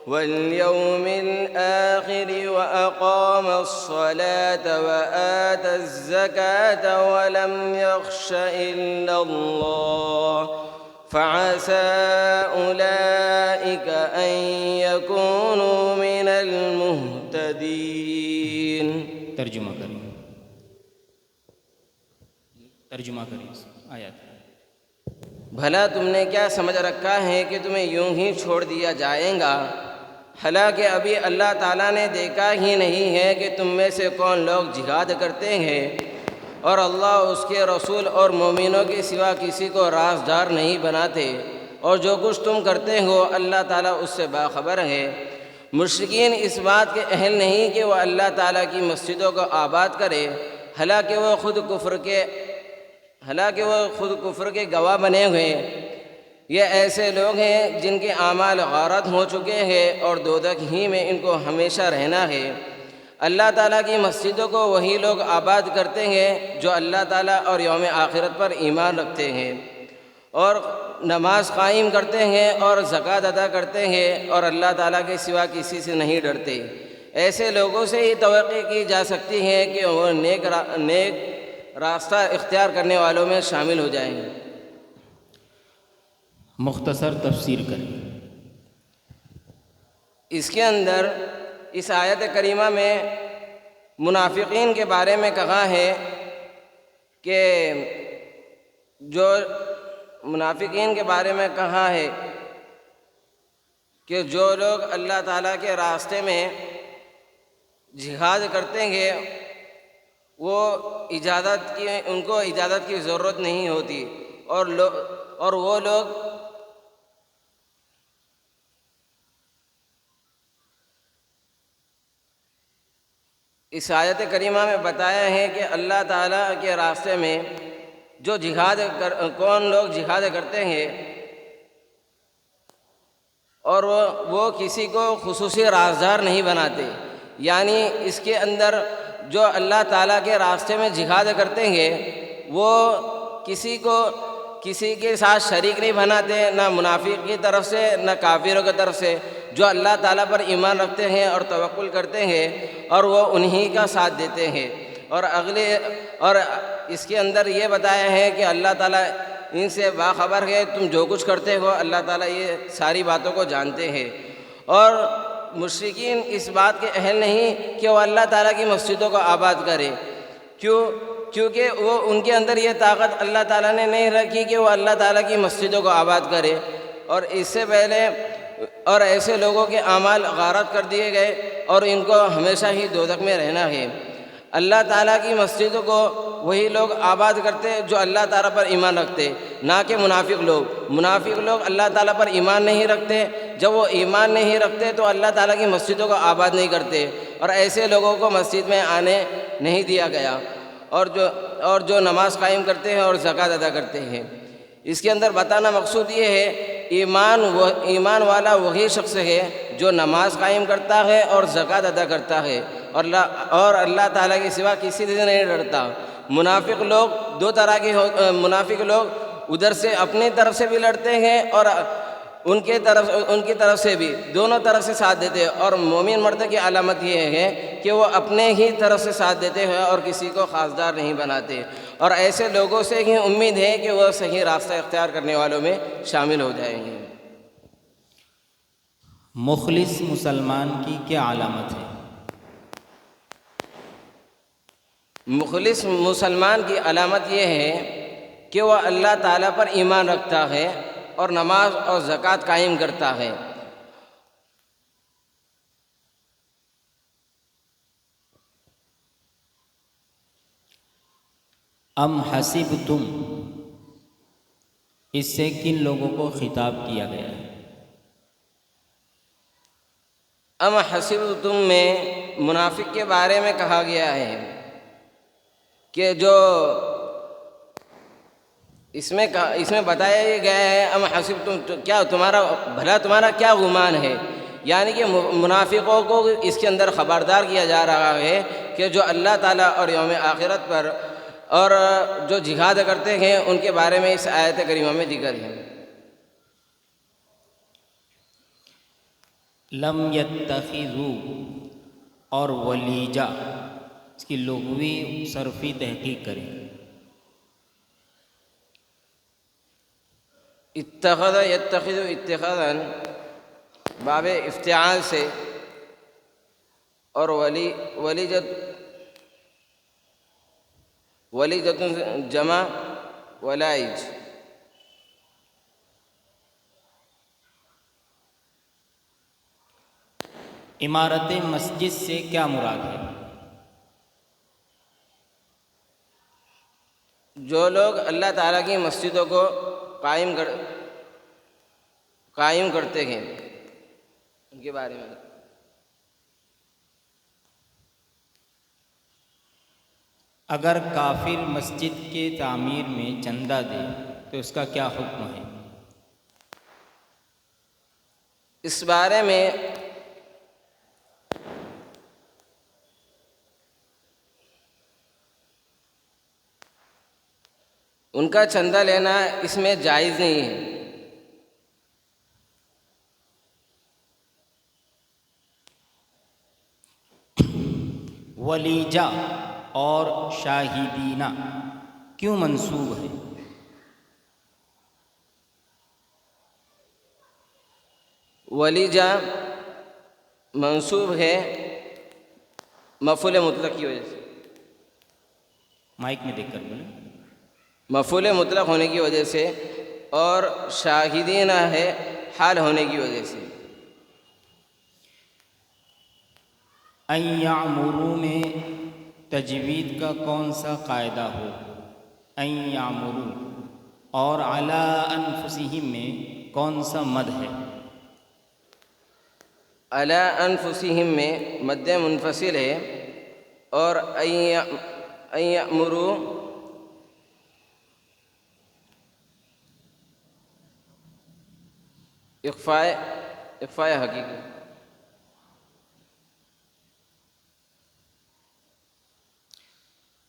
واليوم الآخر وأقام الصلاة وآتى الزكاة ولم يخش إلا الله فعسى أولئك أن يكونوا من المهتدين۔
ترجمہ کریں، ترجمہ کریں آیات۔
بھلا تم نے کیا سمجھ رکھا ہے کہ تمہیں یوں ہی چھوڑ دیا جائے گا، حالانکہ ابھی اللہ تعالیٰ نے دیکھا ہی نہیں ہے کہ تم میں سے کون لوگ جہاد کرتے ہیں، اور اللہ اس کے رسول اور مومنوں کے سوا کسی کو رازدار نہیں بناتے، اور جو کچھ تم کرتے ہو اللہ تعالیٰ اس سے باخبر ہے۔ مشرکین اس بات کے اہل نہیں کہ وہ اللہ تعالیٰ کی مسجدوں کو آباد کرے، حالانکہ وہ خود کفر کے گواہ بنے ہوئے۔ یہ ایسے لوگ ہیں جن کے اعمال غارت ہو چکے ہیں اور دوزخ ہی میں ان کو ہمیشہ رہنا ہے۔ اللہ تعالیٰ کی مسجدوں کو وہی لوگ آباد کرتے ہیں جو اللہ تعالیٰ اور یوم آخرت پر ایمان رکھتے ہیں اور نماز قائم کرتے ہیں اور زکوٰۃ ادا کرتے ہیں اور اللہ تعالیٰ کے سوا کسی سے نہیں ڈرتے۔ ایسے لوگوں سے ہی توقع کی جا سکتی ہے کہ وہ نیک راستہ اختیار کرنے والوں میں شامل ہو جائیں گے۔
مختصر تفسیر کریں۔
اس کے اندر اس آیت کریمہ میں منافقین کے بارے میں کہا ہے کہ جو لوگ اللہ تعالیٰ کے راستے میں جہاد کرتے ہیں وہ ان کو اجازت کی ضرورت نہیں ہوتی، اور وہ لوگ اس آیت کریمہ میں بتایا ہے کہ اللہ تعالیٰ کے راستے میں جو کون لوگ جہاد کرتے ہیں اور وہ کسی کو خصوصی رازدار نہیں بناتے، یعنی اس کے اندر جو اللہ تعالیٰ کے راستے میں جہاد کرتے ہیں وہ کسی کے ساتھ شریک نہیں بناتے، نہ منافق کی طرف سے نہ کافروں کی طرف سے۔ جو اللہ تعالیٰ پر ایمان رکھتے ہیں اور توکل کرتے ہیں اور وہ انہی کا ساتھ دیتے ہیں، اور اس کے اندر یہ بتایا ہے کہ اللہ تعالیٰ ان سے باخبر ہے، تم جو کچھ کرتے ہو اللہ تعالیٰ یہ ساری باتوں کو جانتے ہیں۔ اور مشرکین اس بات کے اہل نہیں کہ وہ اللہ تعالیٰ کی مسجدوں کو آباد کرے، کیونکہ وہ ان کے اندر یہ طاقت اللہ تعالیٰ نے نہیں رکھی کہ وہ اللہ تعالیٰ کی مسجدوں کو آباد کرے، اور اس سے پہلے اور ایسے لوگوں کے اعمال غارت کر دیے گئے اور ان کو ہمیشہ ہی دوزخ میں رہنا ہے۔ اللہ تعالیٰ کی مسجدوں کو وہی لوگ آباد کرتے جو اللہ تعالیٰ پر ایمان رکھتے، نہ کہ منافق لوگ۔ منافق لوگ اللہ تعالیٰ پر ایمان نہیں رکھتے، جب وہ ایمان نہیں رکھتے تو اللہ تعالیٰ کی مسجدوں کو آباد نہیں کرتے، اور ایسے لوگوں کو مسجد میں آنے نہیں دیا گیا، اور جو نماز قائم کرتے ہیں اور زکوٰۃ ادا کرتے ہیں۔ اس کے اندر بتانا مقصود یہ ہے ایمان والا وہی شخص ہے جو نماز قائم کرتا ہے اور زکوٰۃ ادا کرتا ہے اور اللہ تعالیٰ کے سوا کسی سے نہیں ڈرتا۔ منافق لوگ دو طرح کے منافق لوگ ادھر سے اپنی طرف سے بھی لڑتے ہیں اور ان کی طرف سے بھی، دونوں طرف سے ساتھ دیتے ہیں، اور مومن مرد کی علامت یہ ہے کہ وہ اپنے ہی طرف سے ساتھ دیتے ہیں اور کسی کو خاصدار نہیں بناتے، اور ایسے لوگوں سے ہی امید ہے کہ وہ صحیح راستہ اختیار کرنے والوں میں شامل ہو جائیں گے۔
مخلص مسلمان کی کیا علامت ہے؟
مخلص مسلمان کی علامت یہ ہے کہ وہ اللہ تعالیٰ پر ایمان رکھتا ہے اور نماز اور زکوٰۃ قائم کرتا ہے۔
ام حسبتم، اس سے کن لوگوں کو خطاب کیا گیا ہے؟
ام حسبتم میں منافق کے بارے میں کہا گیا ہے کہ جو اس میں بتایا یہ گیا ہے ام حسبتم، کیا تمہارا کیا گمان ہے، یعنی کہ منافقوں کو اس کے اندر خبردار کیا جا رہا ہے کہ جو اللہ تعالیٰ اور یوم آخرت پر اور جو جہاد کرتے ہیں ان کے بارے میں اس آیت کریمہ میں ذکر ہے۔
لم یتخذوا اور ولیجہ، اس کی لغوی صرفی تحقیق کریں۔
اتخذ یتخذ اتخاذا باب افتعال سے، اور ولیجت جمع ولائج۔
عمارت مسجد سے کیا مراد ہے؟
جو لوگ اللہ تعالیٰ کی مسجدوں کو قائم کرتے ہیں ان کے بارے میں۔
اگر کافر مسجد کے تعمیر میں چندہ دے تو اس کا کیا حکم ہے؟
اس بارے میں ان کا چندہ لینا اس میں جائز نہیں ہے۔
ولیجہ اور شاہدینہ کیوں منسوب ہے؟
ولیجہ منسوب ہے مفعول مطلق کی وجہ سے،
مائک میں دیکھ کر بولیں۔
مفعول مطلق ہونے کی وجہ سے، اور شاہدینہ ہے حال ہونے کی وجہ سے۔
ان یعمروا میں تجوید کا کون سا قاعدہ ہو؟ ان یعمروا، اور علی انفسہم میں کون سا مد ہے؟
علی انفسہم میں مد منفصل ہے، اور ان یأمروا اخفاء حقیقی۔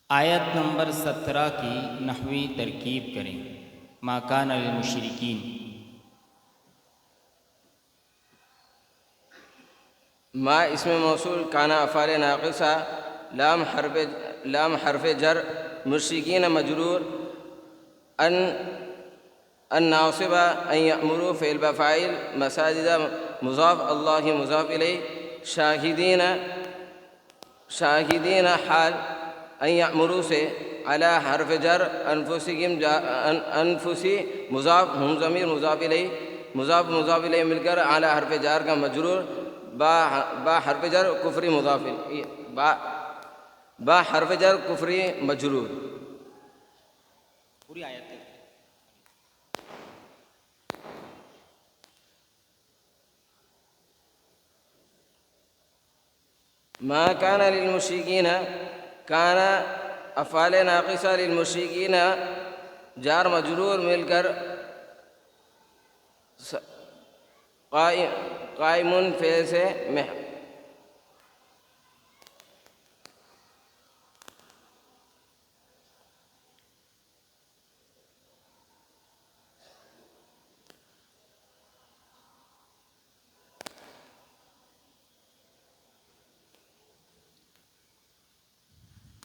آیت نمبر 17 کی نحوی ترکیب کریں۔ ما کان للمشرکین،
ما اسم موصول، کانا افعال ناقصہ، لام حرف جر، مشرکین مجرور، ان ناصبہ، ان یأمروا فعل بفاعل، مساجد مضاف، اللہ مضاف الیہ، شاہدین حال، ان یأمروا سے، علی حرف جر، انفسکم انفسی مضاف، ہم ضمیر مضاف الیہ مل کر علی حرف جر کا مجرور، با حرف جر کفری مضاف، با حرف جر کفری مجرور۔
پوری آیت ہے.
ما كان للمشركين كان افعال ناقصہ للمشركين جار مجرور مل کر قائم فعل سے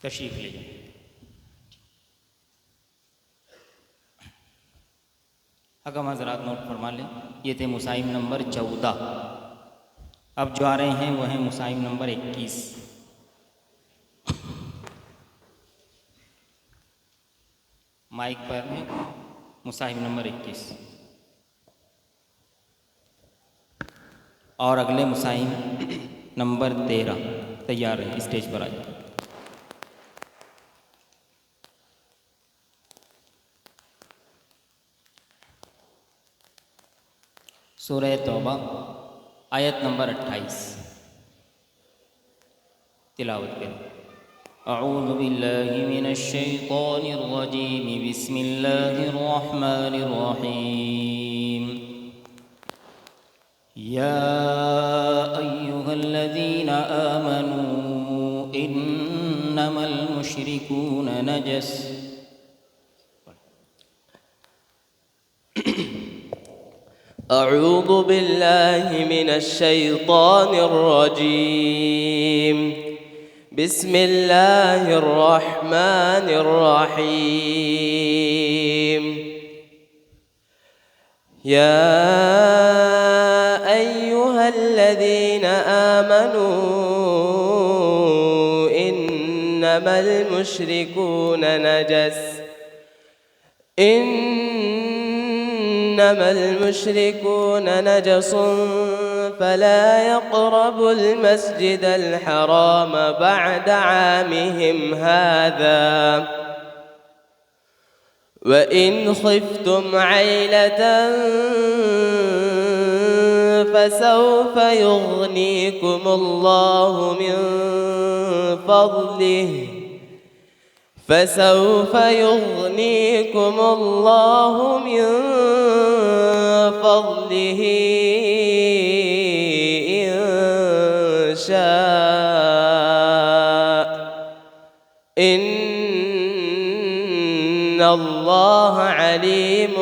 تشریف لے جائیں. حکم حضرات نوٹ فرما لیں. یہ تھے مسائم نمبر 14. اب جو آ رہے ہیں وہ ہیں مسائم نمبر 21. مائک پر ہے مسائم نمبر 21 اور اگلے مسائم نمبر 13 تیار ہے. اسٹیج پر آ جائیں. سورہ توبہ آیت نمبر 28 تلاوت کریں. اعوذ باللہ من الشیطان الرجیم بسم اللہ الرحمن الرحیم. یا ایہا الذین آمنوا انما المشرکون نجس.
أعوذ بالله من الشيطان الرجيم. بسم الله الرحمن الرحيم. يا أيها الذين آمنوا إنما المشركون نجس. إنما المشركون نجس فلا يقربوا المسجد الحرام بعد عامهم هذا وإن خفتم عيلة فسوف يغنيكم الله من فضله فسوف يغنيكم الله من فضله إن شاء إن الله عليم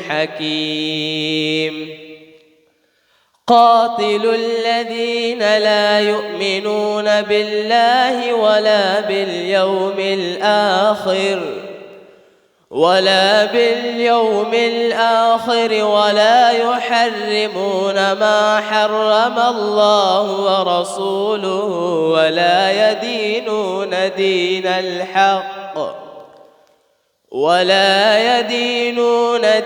حكيم. قاتلوا الذين لا يؤمنون بالله ولا باليوم الآخر ولا يحرمون ما حرم الله ورسوله ولا يدينون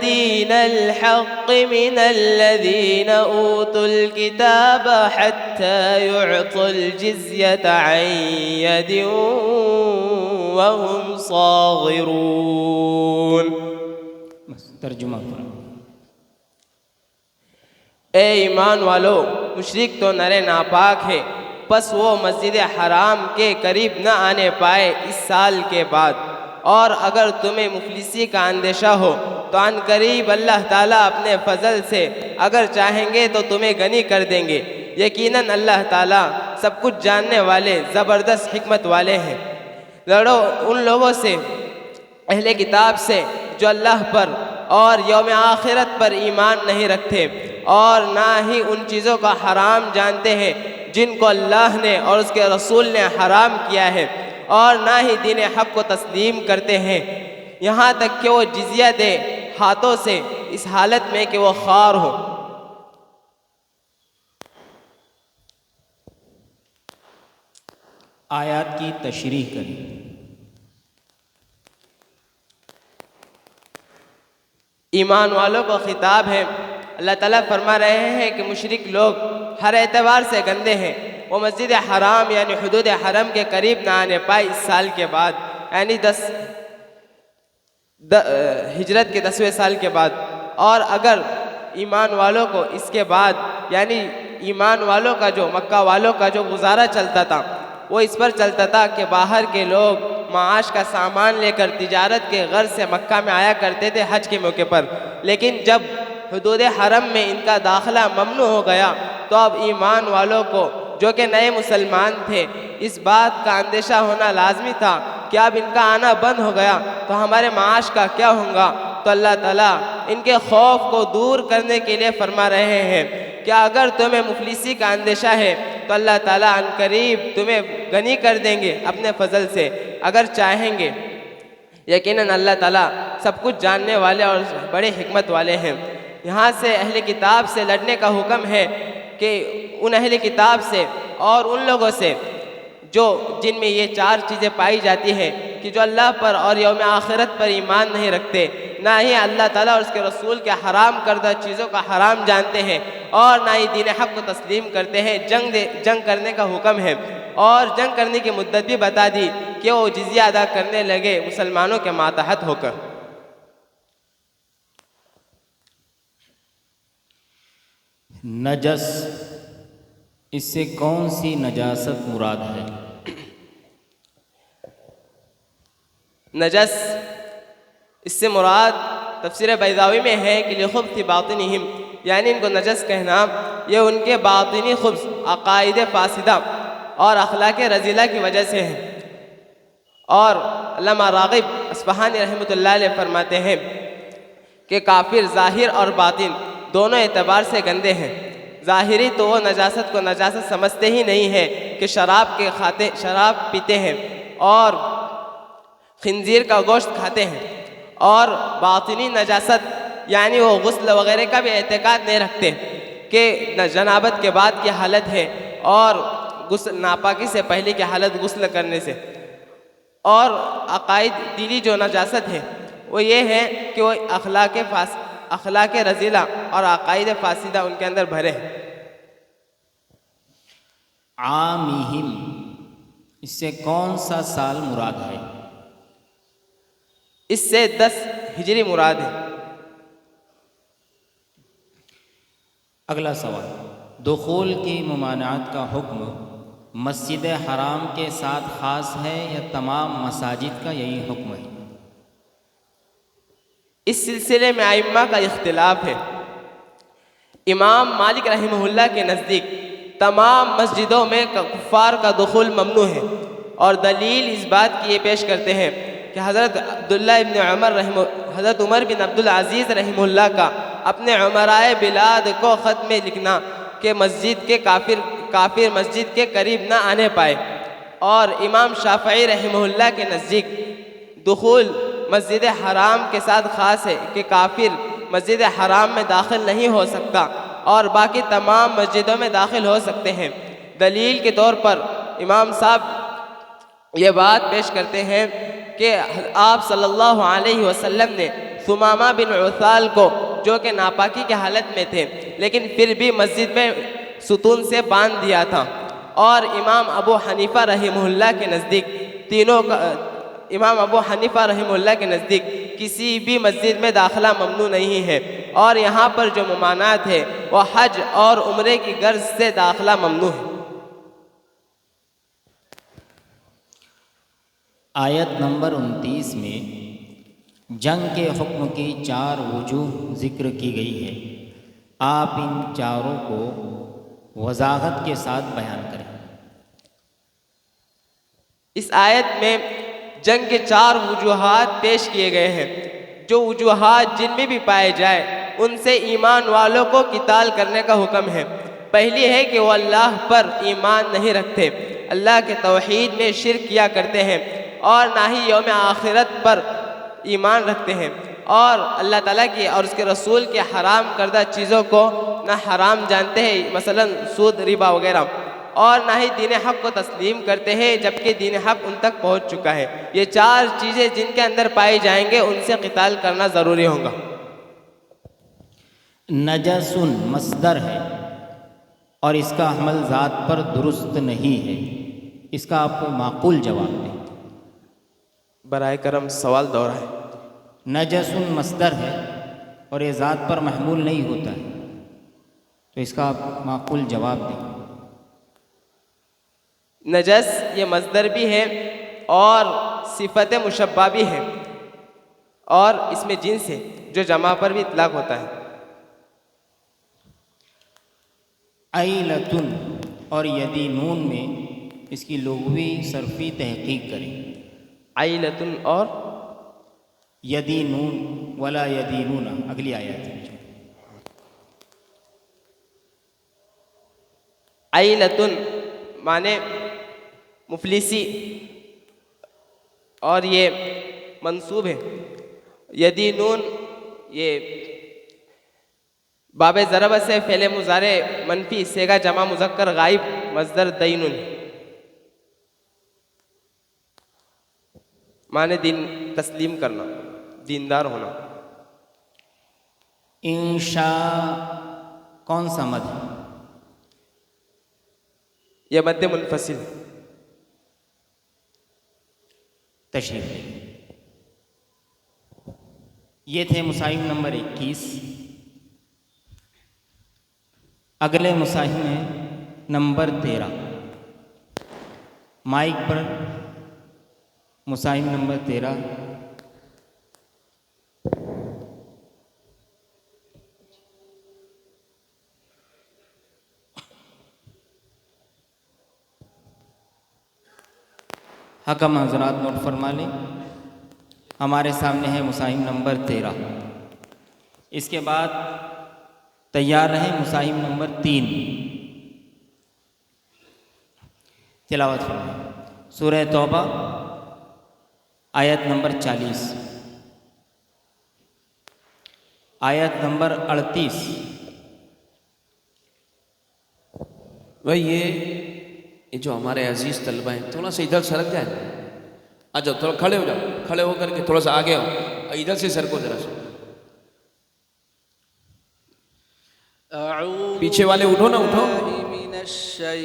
دين الحق من الذين أوتوا الكتاب حتى يعطوا الجزية عن يد وهم صاغرون.
ترجمہ فرمائیں.
اے ایمان والو، مشرک تو نرے ناپاک ہے، پس وہ مسجد حرام کے قریب نہ آنے پائے اس سال کے بعد. اور اگر تمہیں مفلسی کا اندیشہ ہو تو عن قریب اللہ تعالیٰ اپنے فضل سے اگر چاہیں گے تو تمہیں غنی کر دیں گے. یقیناً اللہ تعالیٰ سب کچھ جاننے والے زبردست حکمت والے ہیں. لڑو ان لوگوں سے، اہل کتاب سے، جو اللہ پر اور یوم آخرت پر ایمان نہیں رکھتے اور نہ ہی ان چیزوں کا حرام جانتے ہیں جن کو اللہ نے اور اس کے رسول نے حرام کیا ہے، اور نہ ہی دین حق کو تسلیم کرتے ہیں یہاں تک کہ وہ جزیہ دے ہاتھوں سے، اس حالت میں کہ وہ خوار ہو.
آیات کی تشریح کریں.
ایمان والوں کو خطاب ہے. اللہ تعالیٰ فرما رہے ہیں کہ مشرک لوگ ہر اعتبار سے گندے ہیں. وہ مسجد حرام یعنی حدود حرم کے قریب نہ آنے پائے اس سال کے بعد، یعنی
ہجرت کے 10ویں سال کے بعد، اور اگر ایمان والوں کو اس کے بعد یعنی ایمان والوں کا جو مکہ والوں کا جو گزارا چلتا تھا وہ اس پر چلتا تھا کہ باہر کے لوگ معاش کا سامان لے کر تجارت کے غرض سے مکہ میں آیا کرتے تھے حج کے موقع پر، لیکن جب حدود حرم میں ان کا داخلہ ممنوع ہو گیا تو اب ایمان والوں کو جو کہ نئے مسلمان تھے اس بات کا اندیشہ ہونا لازمی تھا کہ اب ان کا آنا بند ہو گیا تو ہمارے معاش کا کیا ہوگا۔ تو اللہ تعالیٰ ان کے خوف کو دور کرنے کے لیے فرما رہے ہیں کہ اگر تمہیں مفلسی کا اندیشہ ہے تو اللہ تعالیٰ ان قریب تمہیں غنی کر دیں گے اپنے فضل سے اگر چاہیں گے۔ یقیناً اللہ تعالیٰ سب کچھ جاننے والے اور بڑے حکمت والے ہیں۔ یہاں سے اہل کتاب سے لڑنے کا حکم ہے کہ ان اہل کتاب سے اور ان لوگوں سے جن میں یہ 4 چیزیں پائی جاتی ہیں کہ جو اللہ پر اور یوم آخرت پر ایمان نہیں رکھتے، نہ ہی اللہ تعالیٰ اور اس کے رسول کے حرام کردہ چیزوں کا حرام جانتے ہیں، اور نہ ہی دین حق کو تسلیم کرتے ہیں۔ جنگ کرنے کا حکم ہے، اور جنگ کرنے کی مدت بھی بتا دی کہ وہ جزیہ ادا کرنے لگے مسلمانوں کے ماتحت ہو کر۔
نجس، اس سے کون سی نجاست مراد ہے؟
نجس اس سے مراد تفسیر بیضاوی میں ہے کہ لخبث باطنہم، یعنی ان کو نجس کہنا یہ ان کے باطنی خبث، عقائد فاسدہ اور اخلاق رذیلہ کی وجہ سے ہے۔ اور علامہ راغب اصفہانی رحمۃ اللہ علیہ فرماتے ہیں کہ کافر ظاہر اور باطن دونوں اعتبار سے گندے ہیں۔ ظاہری تو وہ نجاست کو نجاست سمجھتے ہی نہیں ہے کہ شراب پیتے ہیں اور خنزیر کا گوشت کھاتے ہیں، اور باطنی نجاست یعنی وہ غسل وغیرہ کا بھی اعتقاد نہیں رکھتے کہ جنابت کے بعد کی حالت ہے اور غسل ناپاکی سے پہلے کی حالت غسل کرنے سے۔ اور عقائد دلی جو نجاست ہے وہ یہ ہے کہ وہ اخلاق رذیلہ اور عقائد فاسدہ ان کے اندر بھرے ہیں۔
عامہم، اس سے کون سا سال مراد ہے؟
اس سے 10 ہجری مراد ہے۔
اگلا سوال، دخول کی ممانعت کا حکم مسجد حرام کے ساتھ خاص ہے یا تمام مساجد کا یہی حکم ہے؟
اس سلسلے میں ائمہ کا اختلاف ہے۔ امام مالک رحمہ اللہ کے نزدیک تمام مسجدوں میں کفار کا دخول ممنوع ہے، اور دلیل اس بات کی یہ پیش کرتے ہیں کہ حضرت عمر بن عبدالعزیز رحمہ اللہ کا اپنے عمرائے بلاد کو خط میں لکھنا کہ مسجد کے کافر مسجد کے قریب نہ آنے پائے، اور امام شافعی رحمہ اللہ کے نزدیک دخول مسجد حرام کے ساتھ خاص ہے کہ کافر مسجد حرام میں داخل نہیں ہو سکتا اور باقی تمام مسجدوں میں داخل ہو سکتے ہیں۔ دلیل کے طور پر امام صاحب یہ بات پیش کرتے ہیں کہ آپ صلی اللہ علیہ وسلم نے ثمامہ بن عثال کو جو کہ ناپاکی کی حالت میں تھے لیکن پھر بھی مسجد میں ستون سے باندھ دیا تھا، اور امام ابو حنیفہ رحمہ اللہ کے نزدیک کسی بھی مسجد میں داخلہ ممنوع نہیں ہے، اور یہاں پر جو ممانعت ہے وہ حج اور عمرے کی غرض سے داخلہ ممنوع ہے۔
آیت نمبر 29 میں جنگ کے حکم کی 4 وجوہ ذکر کی گئی ہے، آپ ان چاروں کو وضاحت کے ساتھ بیان کریں۔
اس آیت میں جنگ کے 4 وجوہات پیش کیے گئے ہیں، جو وجوہات جن میں بھی پائے جائے ان سے ایمان والوں کو قتال کرنے کا حکم ہے۔ پہلی ہے کہ وہ اللہ پر ایمان نہیں رکھتے، اللہ کے توحید میں شرک کیا کرتے ہیں، اور نہ ہی یوم آخرت پر ایمان رکھتے ہیں، اور اللہ تعالیٰ کی اور اس کے رسول کے حرام کردہ چیزوں کو نہ حرام جانتے ہیں، مثلا سود، ربا وغیرہ، اور نہ ہی دین حق کو تسلیم کرتے ہیں جبکہ دین حق ان تک پہنچ چکا ہے۔ یہ 4 چیزیں جن کے اندر پائی جائیں گے ان سے قتال کرنا ضروری ہوگا۔
نجسن مصدر ہے اور اس کا حمل ذات پر درست نہیں ہے، اس کا آپ کو معقول جواب دیں۔
برائے کرم سوال دہرائیں۔
نجسن مصدر ہے اور یہ ذات پر محمول نہیں ہوتا ہے، تو اس کا آپ معقول جواب دیں۔
نجس یہ مصدر بھی ہے اور صفت مشبہ بھی ہے، اور اس میں جنس ہے جو جمع پر بھی اطلاق ہوتا ہے۔
عیلتن اور یدی نون میں اس کی لغوی صرفی تحقیق کریں۔
عیلتن اور
یدی نون ولا یدینون، اگلی آیت ہے۔
عیلتن معنی مفلسی، اور یہ منصوب ہے۔ یدی نون یہ باب ضرب سے فعل مضارع منفی حصے کا جمع مذکر غائب مصدر دینن، معنی دین تسلیم کرنا، دیندار ہونا۔
انشاء کون سا مد ہے؟
یہ مد منفصل۔
تشریف لیں۔ یہ تھے مصاحب نمبر 21۔ اگلے مصاحب ہیں نمبر 13۔ مائک پر مصاحب نمبر 13۔ حکم حضرات نوٹ فرما لیں، ہمارے سامنے ہے مصاحب نمبر 13۔ اس کے بعد تیار رہیں مصاحب نمبر 3۔ تلاوت فرمائیں سورہ توبہ آیت نمبر 40، آیت نمبر 38۔
بھائی یہ جو ہمارے عزیز طلبہ ہیں تھوڑا سا ادھر سرک جائیں، آ جاؤ تھوڑا کھڑے ہو جاؤ، کھڑے ہو کر کے تھوڑا سا آگے آؤ، ادھر سے سرکو ذرا سا، پیچھے والے اٹھو نا، اٹھو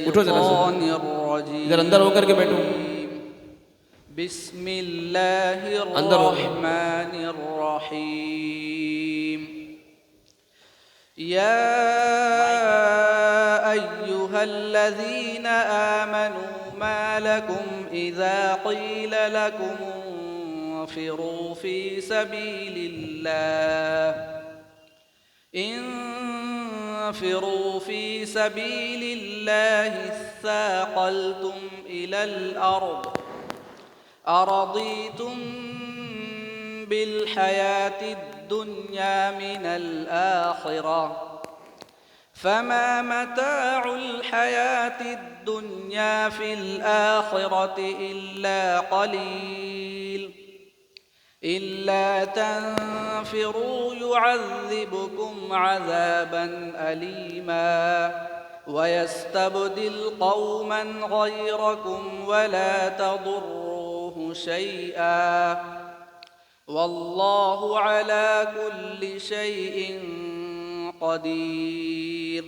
اٹھو ذرا سا، ادھر اندر ہو کر کے بیٹھو،
بسم اللہ الرحمن الرحیم۔ یا ایہا الذین آمنوا ما لکم اذا قیل لکم انفروا فی سبیل اللہ انفروا فی سبیل اللہ اثاقلتم الی الارض أرضيتم بالحياة الدنيا من الآخرة فما متاع الحياة الدنيا في الآخرة إلا قليل إلا تنفروا يعذبكم عذابا أليما ويستبدل قوما غيركم ولا تضروه شيئا والله على كل شيء قدير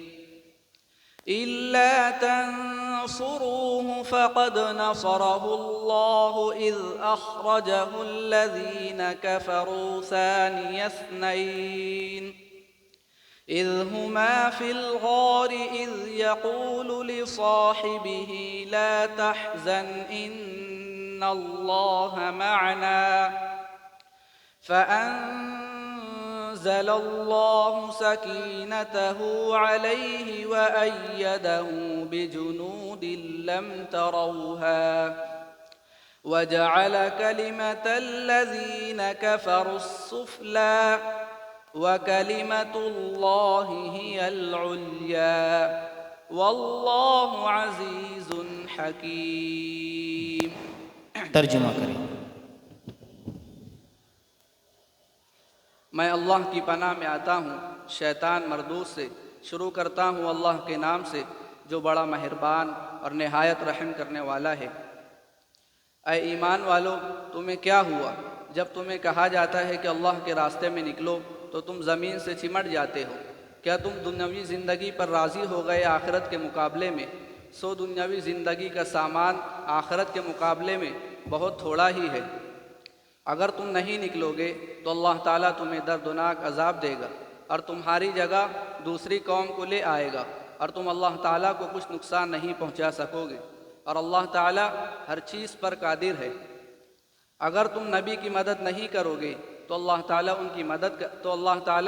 إلا تنصروه فقد نصره الله إذ أخرجه الذين كفروا ثاني اثنين إذ هما في الغار إذ يقول لصاحبه لا تحزن إن الله معنا فأنزل الله سكينته عليه وأيده بجنود لم تروها وجعل كلمة الذين كفروا السفلى وكلمة الله هي العليا والله عزيز حكيم۔
ترجمہ کریں۔
میں اللہ کی پناہ میں آتا ہوں شیطان مردود سے۔ شروع کرتا ہوں اللہ کے نام سے جو بڑا مہربان اور نہایت رحم کرنے والا ہے۔ اے ایمان والو، تمہیں کیا ہوا جب تمہیں کہا جاتا ہے کہ اللہ کے راستے میں نکلو تو تم زمین سے چمٹ جاتے ہو؟ کیا تم دنیاوی زندگی پر راضی ہو گئے آخرت کے مقابلے میں؟ سو دنیاوی زندگی کا سامان آخرت کے مقابلے میں بہت تھوڑا ہی ہے۔ اگر تم نہیں نکلو گے تو اللہ تعالیٰ تمہیں دردناک عذاب دے گا اور تمہاری جگہ دوسری قوم کو لے آئے گا اور تم اللہ تعالیٰ کو کچھ نقصان نہیں پہنچا سکو گے، اور اللہ تعالیٰ ہر چیز پر قادر ہے۔ اگر تم نبی کی مدد نہیں کرو گے تو اللہ تعالیٰ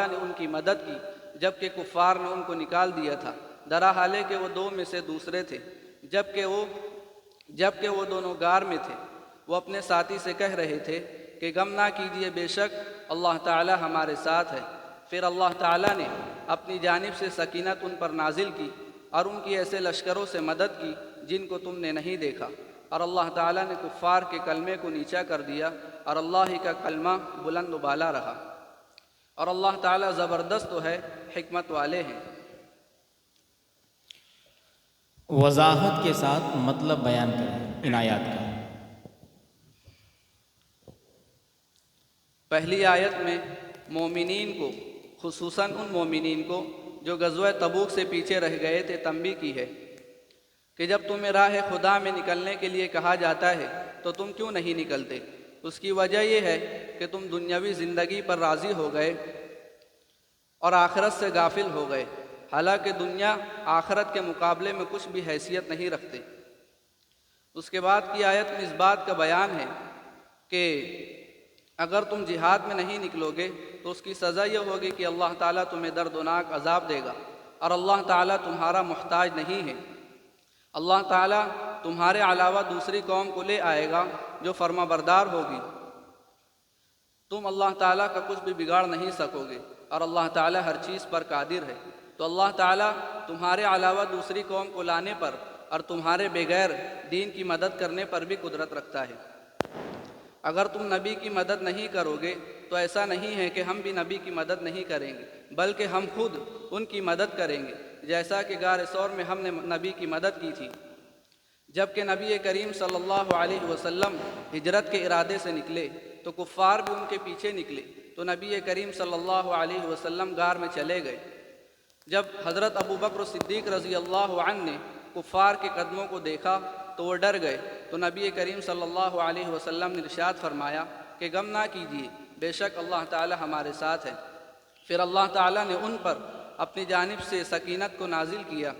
نے ان کی مدد کی، جبکہ کفار نے ان کو نکال دیا تھا، درا حال ہے کہ وہ دو میں سے دوسرے تھے، جبکہ وہ دونوں غار میں تھے۔ وہ اپنے ساتھی سے کہہ رہے تھے کہ غم نہ کیجیے، بے شک اللہ تعالیٰ ہمارے ساتھ ہے۔ پھر اللہ تعالیٰ نے اپنی جانب سے سکینت ان پر نازل کی اور ان کی ایسے لشکروں سے مدد کی جن کو تم نے نہیں دیکھا، اور اللہ تعالیٰ نے کفار کے کلمے کو نیچا کر دیا اور اللہ ہی کا کلمہ بلند و بالا رہا، اور اللہ تعالیٰ زبردست تو ہے، حکمت والے ہیں۔
وضاحت کے ساتھ مطلب بیان کریں ان آیات کا۔
پہلی آیت میں مومنین کو، خصوصاً ان مومنین کو جو غزوہ تبوک سے پیچھے رہ گئے تھے، تنبیہ کی ہے کہ جب تمہیں راہ خدا میں نکلنے کے لیے کہا جاتا ہے تو تم کیوں نہیں نکلتے؟ اس کی وجہ یہ ہے کہ تم دنیاوی زندگی پر راضی ہو گئے اور آخرت سے غافل ہو گئے، حالانکہ دنیا آخرت کے مقابلے میں کچھ بھی حیثیت نہیں رکھتے۔ اس کے بعد کی آیت میں اس بات کا بیان ہے کہ اگر تم جہاد میں نہیں نکلو گے تو اس کی سزا یہ ہوگی کہ اللہ تعالیٰ تمہیں دردناک عذاب دے گا، اور اللہ تعالیٰ تمہارا محتاج نہیں ہے۔ اللہ تعالیٰ تمہارے علاوہ دوسری قوم کو لے آئے گا جو فرما بردار ہوگی، تم اللہ تعالیٰ کا کچھ بھی بگاڑ نہیں سکو گے، اور اللہ تعالیٰ ہر چیز پر قادر ہے۔ تو اللہ تعالیٰ تمہارے علاوہ دوسری قوم کو لانے پر اور تمہارے بغیر دین کی مدد کرنے پر بھی قدرت رکھتا ہے۔ اگر تم نبی کی مدد نہیں کرو گے تو ایسا نہیں ہے کہ ہم بھی نبی کی مدد نہیں کریں گے، بلکہ ہم خود ان کی مدد کریں گے، جیسا کہ غار ثور میں ہم نے نبی کی مدد کی تھی۔ جبکہ نبی کریم صلی اللہ علیہ وسلم ہجرت کے ارادے سے نکلے تو کفار بھی ان کے پیچھے نکلے، تو نبی کریم صلی اللہ علیہ وسلم غار میں چلے گئے۔ جب حضرت ابوبکر صدیق رضی اللہ عنہ نے کفار کے قدموں کو دیکھا تو وہ ڈر گئے، تو نبی کریم صلی اللہ علیہ وسلم نے ارشاد فرمایا کہ غم نہ کیجیے، بے شک اللہ تعالی ہمارے ساتھ ہے۔ پھر اللہ تعالیٰ نے ان پر اپنی جانب سے سکینت کو نازل کیا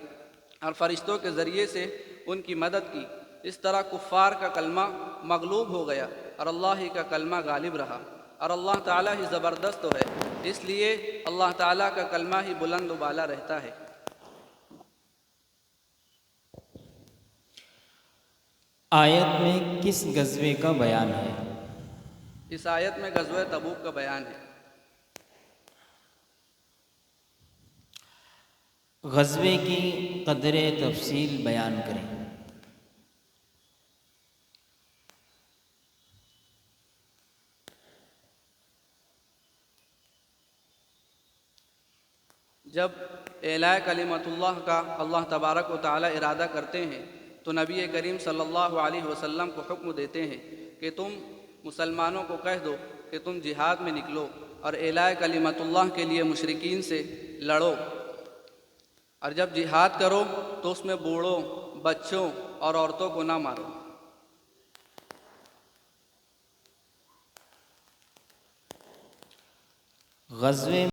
اور فرشتوں کے ذریعے سے ان کی مدد کی۔ اس طرح کفار کا کلمہ مغلوب ہو گیا اور اللہ ہی کا کلمہ غالب رہا، اور اللہ تعالیٰ ہی زبردست ہے، اس لیے اللہ تعالیٰ کا کلمہ ہی بلند و بالا رہتا ہے۔
آیت میں کس غزوے کا بیان ہے؟
اس آیت میں غزوہ تبوک کا بیان ہے۔
غزوے کی قدر تفصیل بیان کریں۔
جب اعلاء کلمت اللہ کا اللہ تبارک و تعالی ارادہ کرتے ہیں تو نبی کریم صلی اللہ علیہ وسلم کو حکم دیتے ہیں کہ تم مسلمانوں کو کہہ دو کہ تم جہاد میں نکلو اور اعلاء کلمت اللہ کے لیے مشرکین سے لڑو، اور جب جہاد کرو تو اس میں بوڑھوں، بچوں اور عورتوں کو نہ مارو۔
غزوے